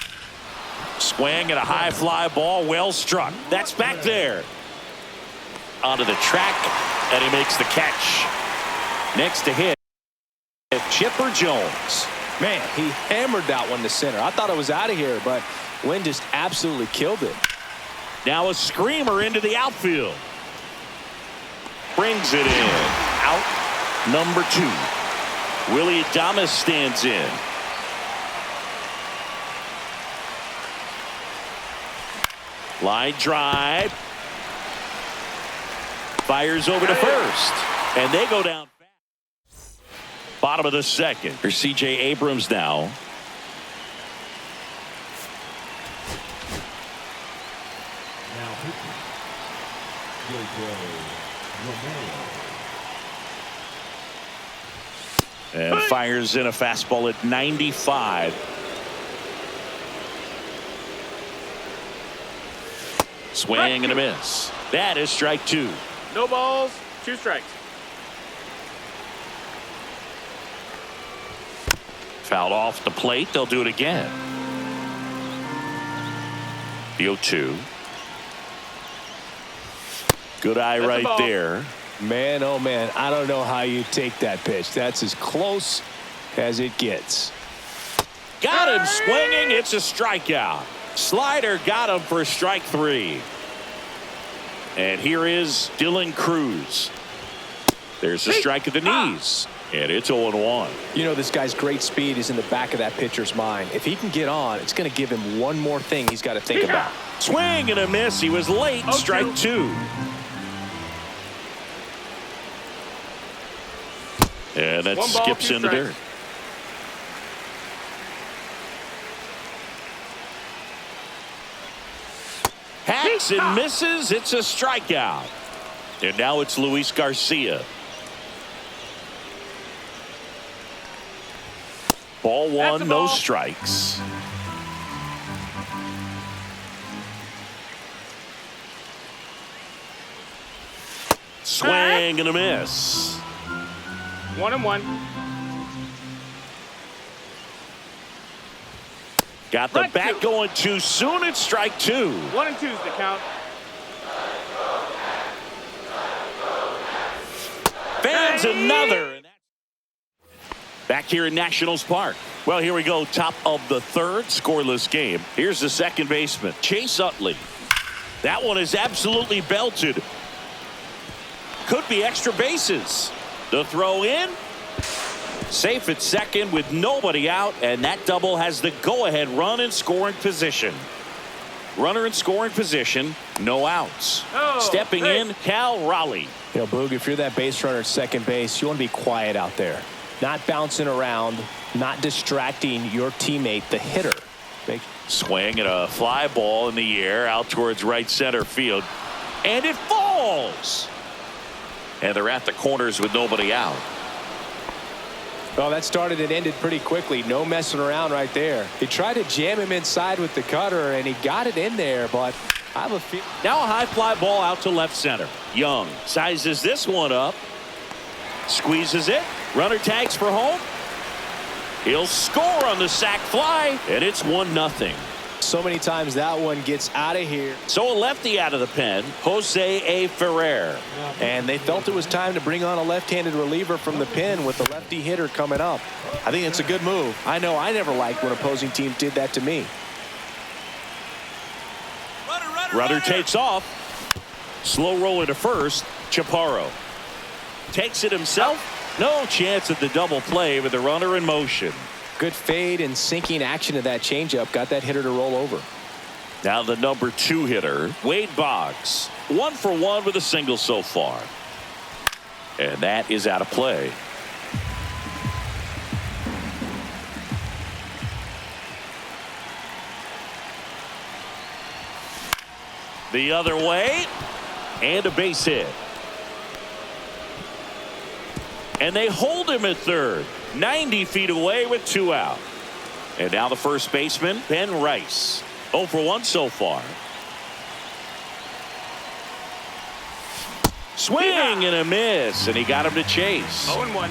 Swing and a high fly ball, well struck. That's back there. Onto the track, and he makes the catch. Next to hit, Chipper Jones. Man, he hammered that one to center. I thought it was out of here, but Wynn just absolutely killed it. Now a screamer into the outfield. Brings it in. Out number 2. Willie Adames stands in. Line drive. Fires over to first. And they go down fast. Bottom of the second. For C.J. Abrams now. Now pitching. Romeo. And fires in a fastball at 95. Swing and a miss. That is strike 2. No balls, 2 strikes. Fouled off the plate. They'll do it again. The 0-2. Good eye That's right there. Man, oh man, I don't know how you take that pitch. That's as close as it gets. Got him swinging. It's a strikeout. Slider got him for strike 3. And here is Dylan Cruz. There's a strike at the knees. And it's 0-1. You know, this guy's great speed is in the back of that pitcher's mind. If he can get on, it's going to give him one more thing he's got to think about. Swing and a miss. He was late. Strike 2. And that skips in the dirt. Hacks and misses. It's a strikeout. And now it's Luis Garcia. Ball 1, no strikes. Swing and a miss. 1-1. Got the bat going too soon. It's strike 2. 1 and 2 is the count. Fans another. Back here in Nationals Park. Well, here we go. Top of the 3rd. Scoreless game. Here's the second baseman, Chase Utley. That one is absolutely belted. Could be extra bases. The throw in. Safe at second with nobody out, and that double has the go-ahead run in scoring position. Runner in scoring position, no outs. Stepping in, Cal Raleigh. You know, Boog, if you're that base runner at second base, you want to be quiet out there. Not bouncing around, not distracting your teammate, the hitter. Swing and a fly ball in the air out towards right center field. And it falls. And they're at the corners with nobody out. Well, that started and ended pretty quickly. No messing around right there. He tried to jam him inside with the cutter, and he got it in there, but I have a feeling. Now a high fly ball out to left center. Young sizes this one up. Squeezes it. Runner tags for home. He'll score on the sac fly, and it's 1-0. So many times that one gets out of here. So a lefty out of the pen, Jose A. Ferrer. And they felt it was time to bring on a left-handed reliever from the pen with the lefty hitter coming up. I think it's a good move. I know I never liked when opposing teams did that to me. Runner takes off. Slow roll into first. Chaparro takes it himself. No chance at the double play with the runner in motion. Good fade and sinking action to that changeup. Got that hitter to roll over. Now the number 2 hitter, Wade Boggs. 1 for 1 with a single so far. And that is out of play. The other way. And a base hit. And they hold him at third. 90 feet away with 2 out. And now the first baseman, Ben Rice. 0 for 1 so far. Swing and a miss, and he got him to chase. 0-1.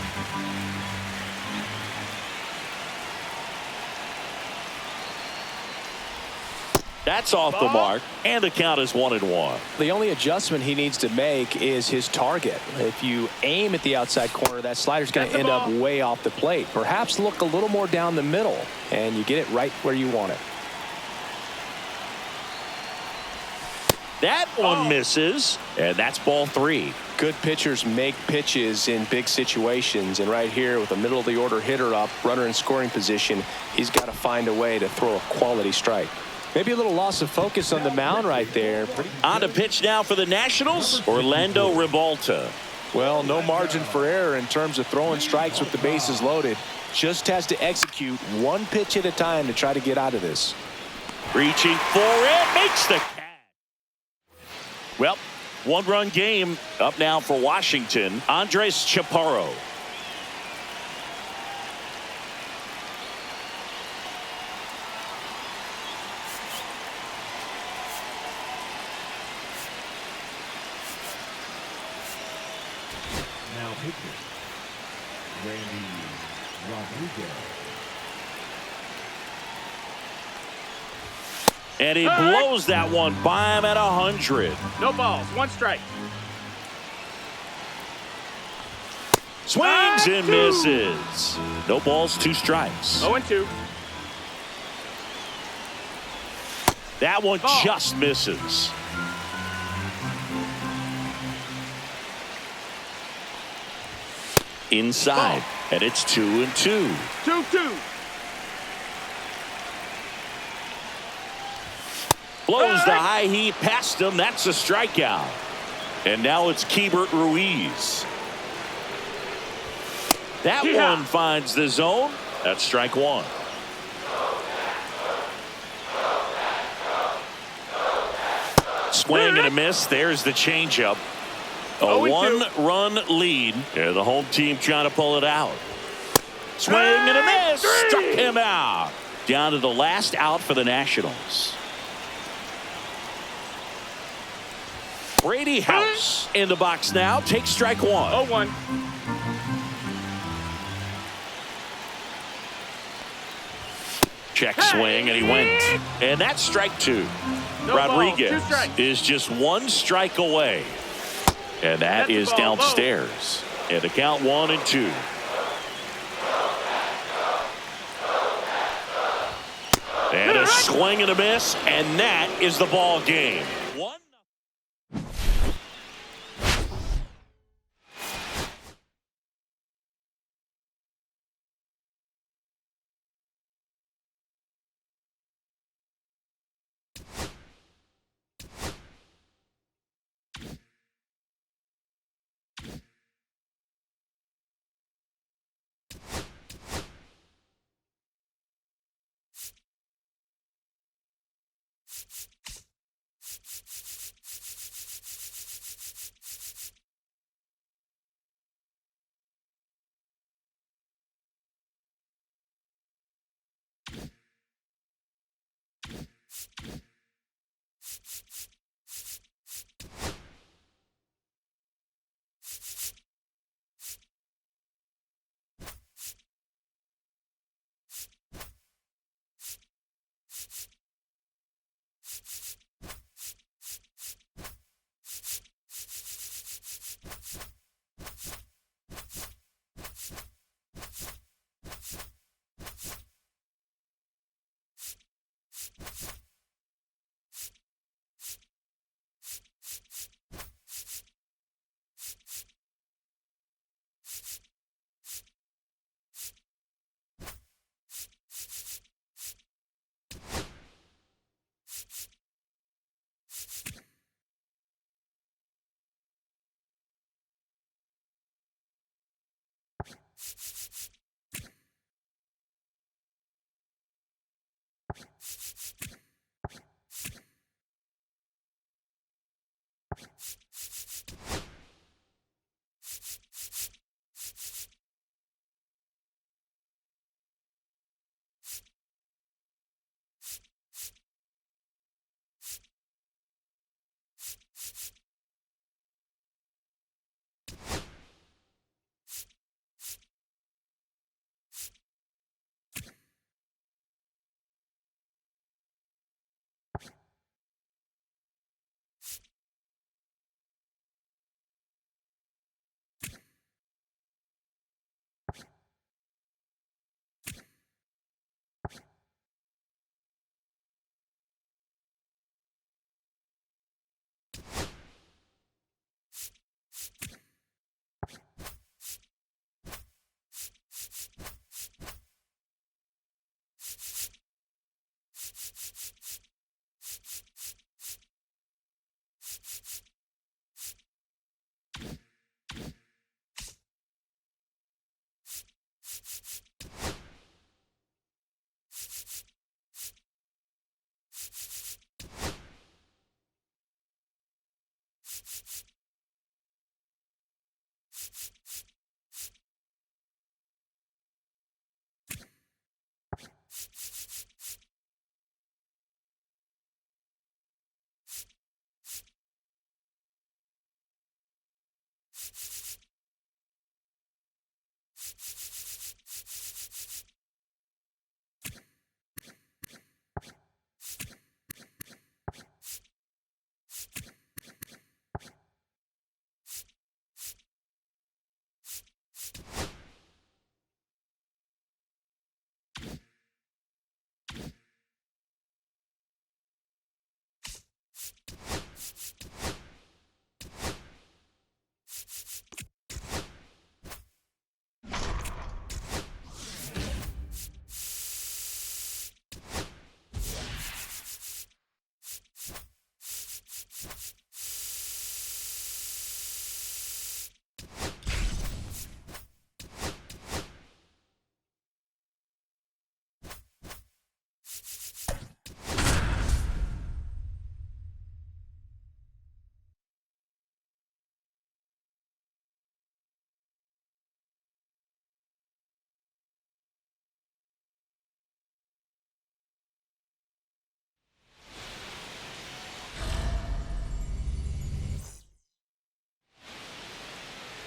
That's off the mark, and the count is 1-1. The only adjustment he needs to make is his target. If you aim at the outside corner, that slider's going to end up way off the plate. Perhaps look a little more down the middle, and you get it right where you want it. That one misses, and that's ball 3. Good pitchers make pitches in big situations, and right here with a middle-of-the-order hitter up, runner in scoring position, he's got to find a way to throw a quality strike. Maybe a little loss of focus on the mound right there. On to pitch now for the Nationals, Orlando Ribalta. Well, no margin for error in terms of throwing strikes with the bases loaded. Just has to execute one pitch at a time to try to get out of this. Reaching for it, makes the catch. Well, one-run game up now for Washington. Andres Chaparro. Now pitching. Randy Rodriguez. And he blows that one by him at 100. No balls. 1 strike. Swings and misses. No balls, 2 strikes. 0-2. That one just misses. Inside, and it's 2-2. 2-2. Blows the high heat past him. That's a strikeout. And now it's Keibert Ruiz. That one finds the zone. That's strike 1. Swing and a miss. There's the changeup. A 1-run lead. And the home team trying to pull it out. Swing and a miss. Struck him out. Down to the last out for the Nationals. Brady House in the box now. Takes strike 1. 0-1. Check swing, and he went. And that's strike 2. No Rodriguez balls, 2 strikes. is just 1 strike away. And that is downstairs. And the count 1-2. And a swing and a miss, and that is the ball game. 1.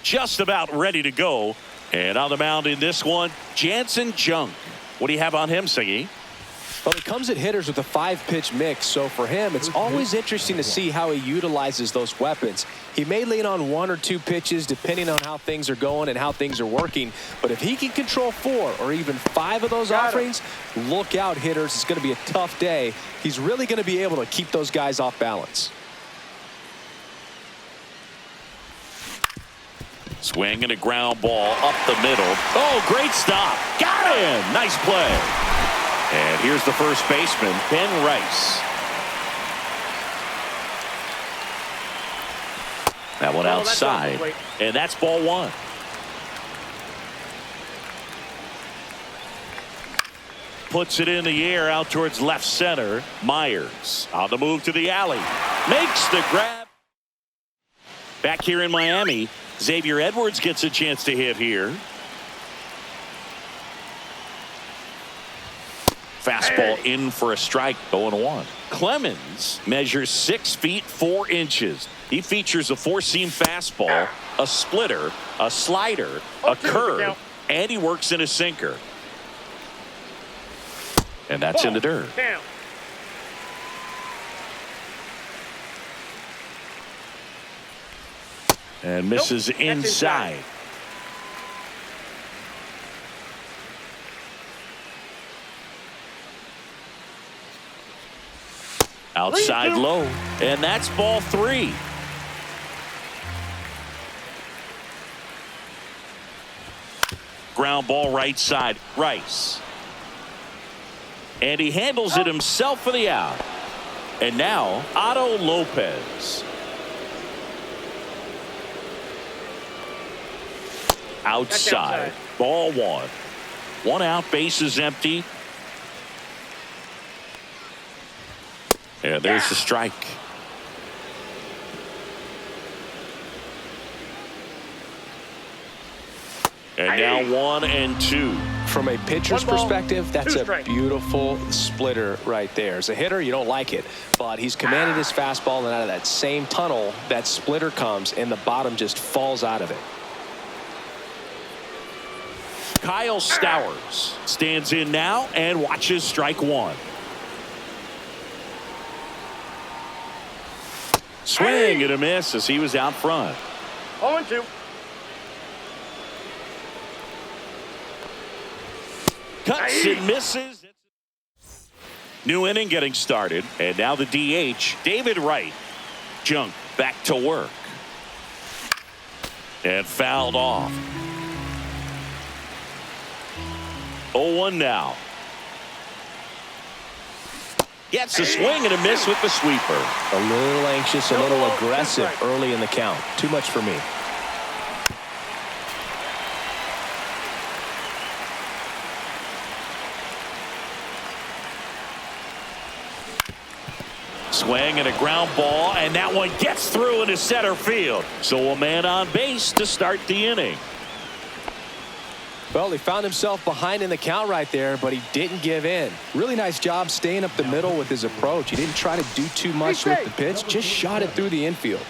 just about ready to go. And on the mound in this one, Jansen Junk. What do you have on him, Siggy? Well, he comes at hitters with a 5-pitch mix, so for him, it's always interesting to see how he utilizes those weapons. He may lean on 1 or 2 pitches depending on how things are going and how things are working, but if he can control 4 or even 5 of those offerings, look out, hitters. It's going to be a tough day. He's really going to be able to keep those guys off balance. Swing and a ground ball up the middle. Oh, great stop. Got him. Nice play. And here's the first baseman, Ben Rice. That one outside, and that's ball 1. Puts it in the air out towards left center. Myers on the move to the alley. Makes the grab. Back here in Miami, Xavier Edwards gets a chance to hit here. Fastball in for a strike, 0-1. Clemens measures 6 feet 4 inches. He features a 4-seam fastball, a splitter, a slider, a curve, and he works in a sinker. And that's in the dirt. And misses inside. Outside low, and that's ball 3. Ground ball right side, Rice. And he handles it himself for the out. And now, Otto Lopez. Outside, ball 1. 1 out, base is empty. And there's the strike. And now 1-2. From a pitcher's perspective, that's a beautiful splitter right there. As a hitter, you don't like it, but he's commanded his fastball, and out of that same tunnel, that splitter comes, and the bottom just falls out of it. Kyle Stowers stands in now and watches strike 1. Swing and a miss as he was out front. 0-2. Cuts and misses. New inning getting started, and now the DH, David Wright. Junk back to work. And fouled off. 0-1 now. Gets a swing and a miss with the sweeper. A little anxious, a little aggressive early in the count. Too much for me. Swing and a ground ball, and that one gets through into center field. So a man on base to start the inning. Well, he found himself behind in the count right there, but he didn't give in. Really nice job staying up the middle with his approach. He didn't try to do too much with the pitch, just shot it through the infield.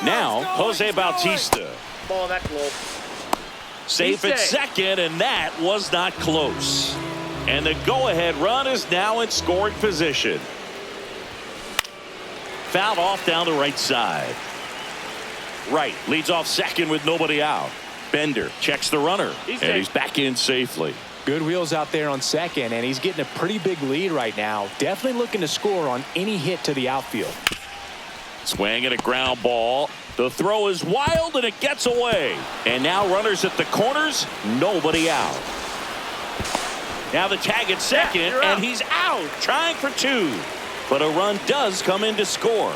Now, Jose Bautista. Ball that low. Safe at second, and that was not close. And the go-ahead run is now in scoring position. Fouled off down the right side. Wright leads off second with nobody out. Bender checks the runner, and he's back in safely. Good wheels out there on second, and he's getting a pretty big lead right now. Definitely looking to score on any hit to the outfield. Swing and a ground ball. The throw is wild, and it gets away. And now runners at the corners, nobody out. Now the tag at second, and he's out, trying for 2. But a run does come in to score.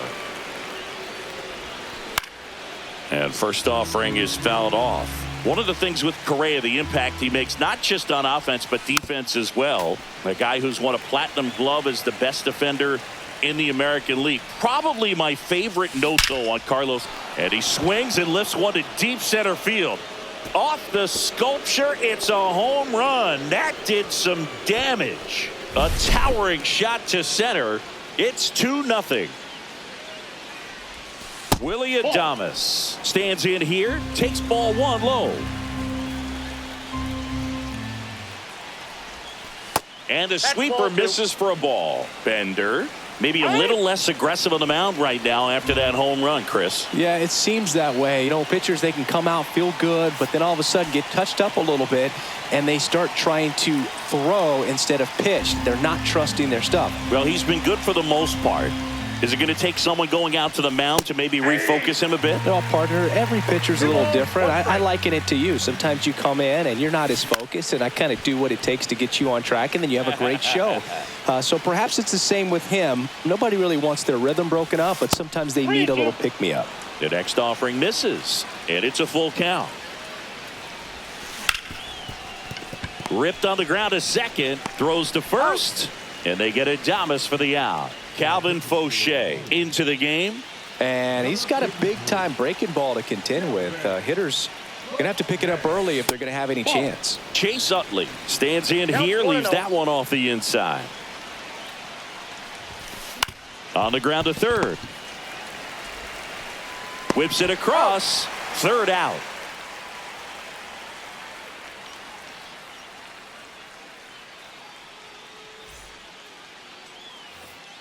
And first offering is fouled off. One of the things with Correa, the impact he makes, not just on offense, but defense as well. A guy who's won a platinum glove as the best defender in the American League. Probably my favorite note, though, on Carlos. And he swings and lifts one to deep center field. Off the sculpture, it's a home run. That did some damage. A towering shot to center. It's 2-0. Willie Adames stands in here, takes ball one low. And the sweeper misses for a ball. Bender, maybe a little less aggressive on the mound right now after that home run, Chris. Yeah, it seems that way. You know, pitchers, they can come out, feel good, but then all of a sudden get touched up a little bit, and they start trying to throw instead of pitch. They're not trusting their stuff. Well, he's been good for the most part. Is it going to take someone going out to the mound to maybe refocus him a bit? No, partner, every pitcher's a little different. I liken it to you. Sometimes you come in and you're not as focused, and I kind of do what it takes to get you on track, and then you have a great show. So perhaps it's the same with him. Nobody really wants their rhythm broken up, but sometimes they need a little pick-me-up. The next offering misses, and it's a full count. Ripped on the ground to second, throws to first, and they get Adames for the out. Calvin Fauché into the game. And he's got a big-time breaking ball to contend with. Hitters going to have to pick it up early if they're going to have any chance. Chase Utley stands in here, leaves that one off the inside. On the ground to third. Whips it across. Third out.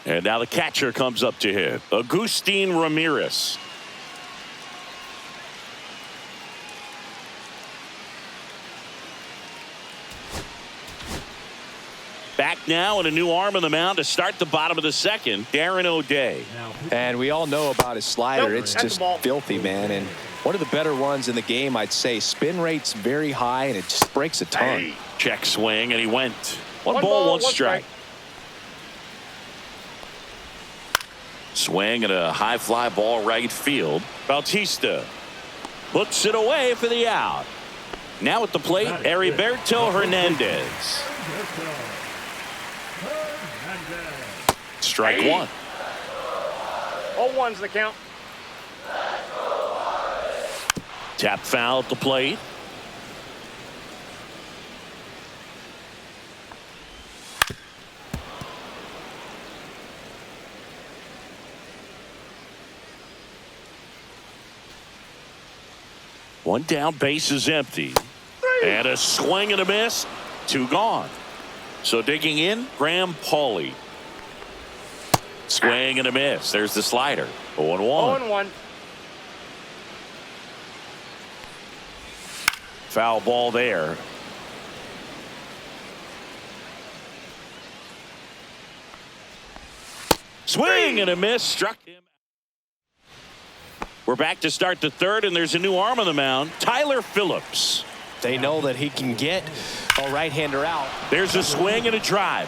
And now the catcher comes up to hit. Agustin Ramirez. Back now and a new arm on the mound to start the bottom of the second. Darren O'Day. And we all know about his slider. It's just filthy, man. And one of the better ones in the game, I'd say. Spin rate's very high, and it just breaks a ton. Check swing, and he went. One ball, one strike. Swing and a high fly ball right field. Bautista hooks it away for the out. Now at the plate, Heriberto Hernandez. Strike one. 0-1's the count. Tap foul at the plate. One down, base is empty. And a swing and a miss. Two gone. So digging in, Graham Pauley. Swing and a miss. There's the slider. 0-1. 0-1. Foul ball there. Swing and a miss. Struck him. We're back to start the third, and there's a new arm on the mound. Tyler Phillips. They know that he can get a right-hander out. There's a swing and a drive.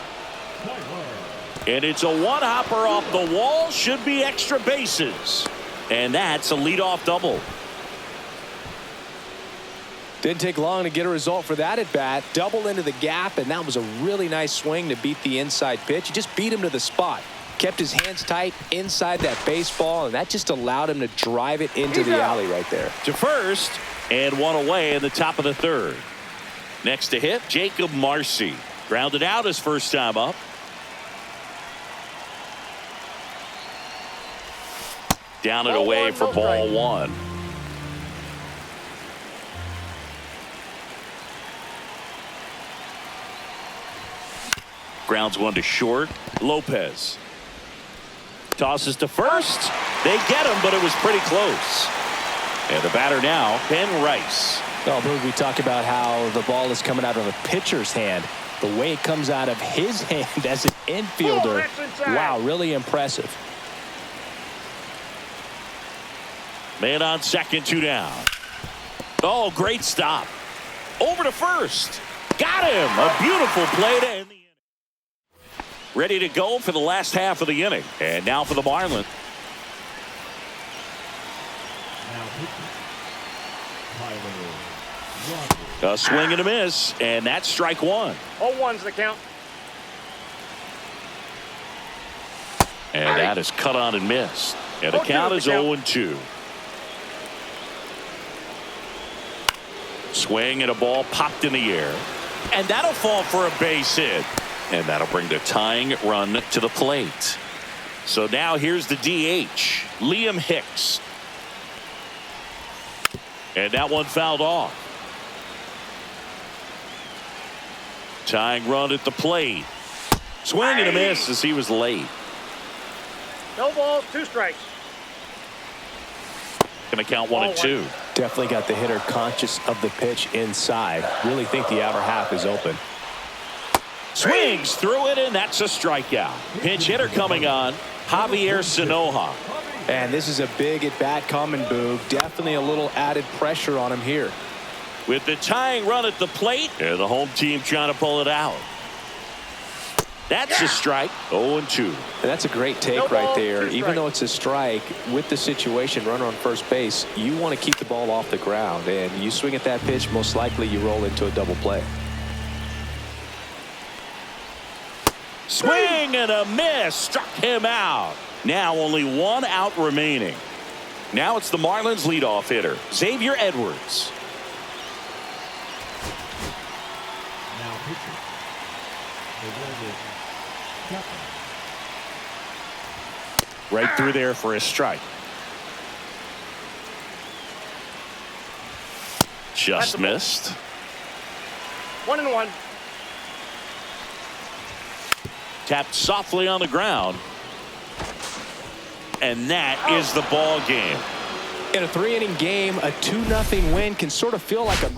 And it's a one-hopper off the wall. Should be extra bases. And that's a leadoff double. Didn't take long to get a result for that at bat. Double into the gap, and that was a really nice swing to beat the inside pitch. He just beat him to the spot. Kept his hands tight inside that baseball, and that just allowed him to drive it into the alley right there. To first, and one away in the top of the third. Next to hit, Jacob Marcy. Grounded out his first time up. Down and away for ball one. Grounds one to short. Lopez tosses to first. They get him, but it was pretty close. And the batter now, Ben Rice. Well, Boog, we talk about how the ball is coming out of a pitcher's hand. The way it comes out of his hand as an infielder. Wow, really impressive. Man on second, two down. Oh, great stop. Over to first. Got him. A beautiful play to end the inning. Ready to go for the last half of the inning. And now for the Marlins. A swing and a miss, and that's strike one. 0-1's the count. And that is cut on and missed. And the count is 0-2. Swing and a ball popped in the air. And that'll fall for a base hit. And that'll bring the tying run to the plate. So now here's the DH, Liam Hicks. And that one fouled off. Tying run at the plate. Swing and a miss as he was late. No balls, 2 strikes. Going to count 1 and 2. Definitely got the hitter conscious of the pitch inside. Really think the outer half is open. Swings through it, and that's a strikeout. Pinch hitter coming on, Javier Sanoja. And this is a big at-bat coming, Boog. Definitely a little added pressure on him here. With the tying run at the plate, and the home team trying to pull it out. That's a strike. 0-2. And that's a great take right there. Even though it's a strike, with the situation, runner on first base, you want to keep the ball off the ground. And you swing at that pitch, most likely you roll into a double play. Swing and a miss. Struck him out. Now only 1 out remaining. Now it's the Marlins leadoff hitter, Xavier Edwards. Now pitching. The Red Captain. Right through there for a strike. Just missed. 1-1. Tapped softly on the ground. And that is the ball game. In a 3-inning game, a 2-0 win can sort of feel like a...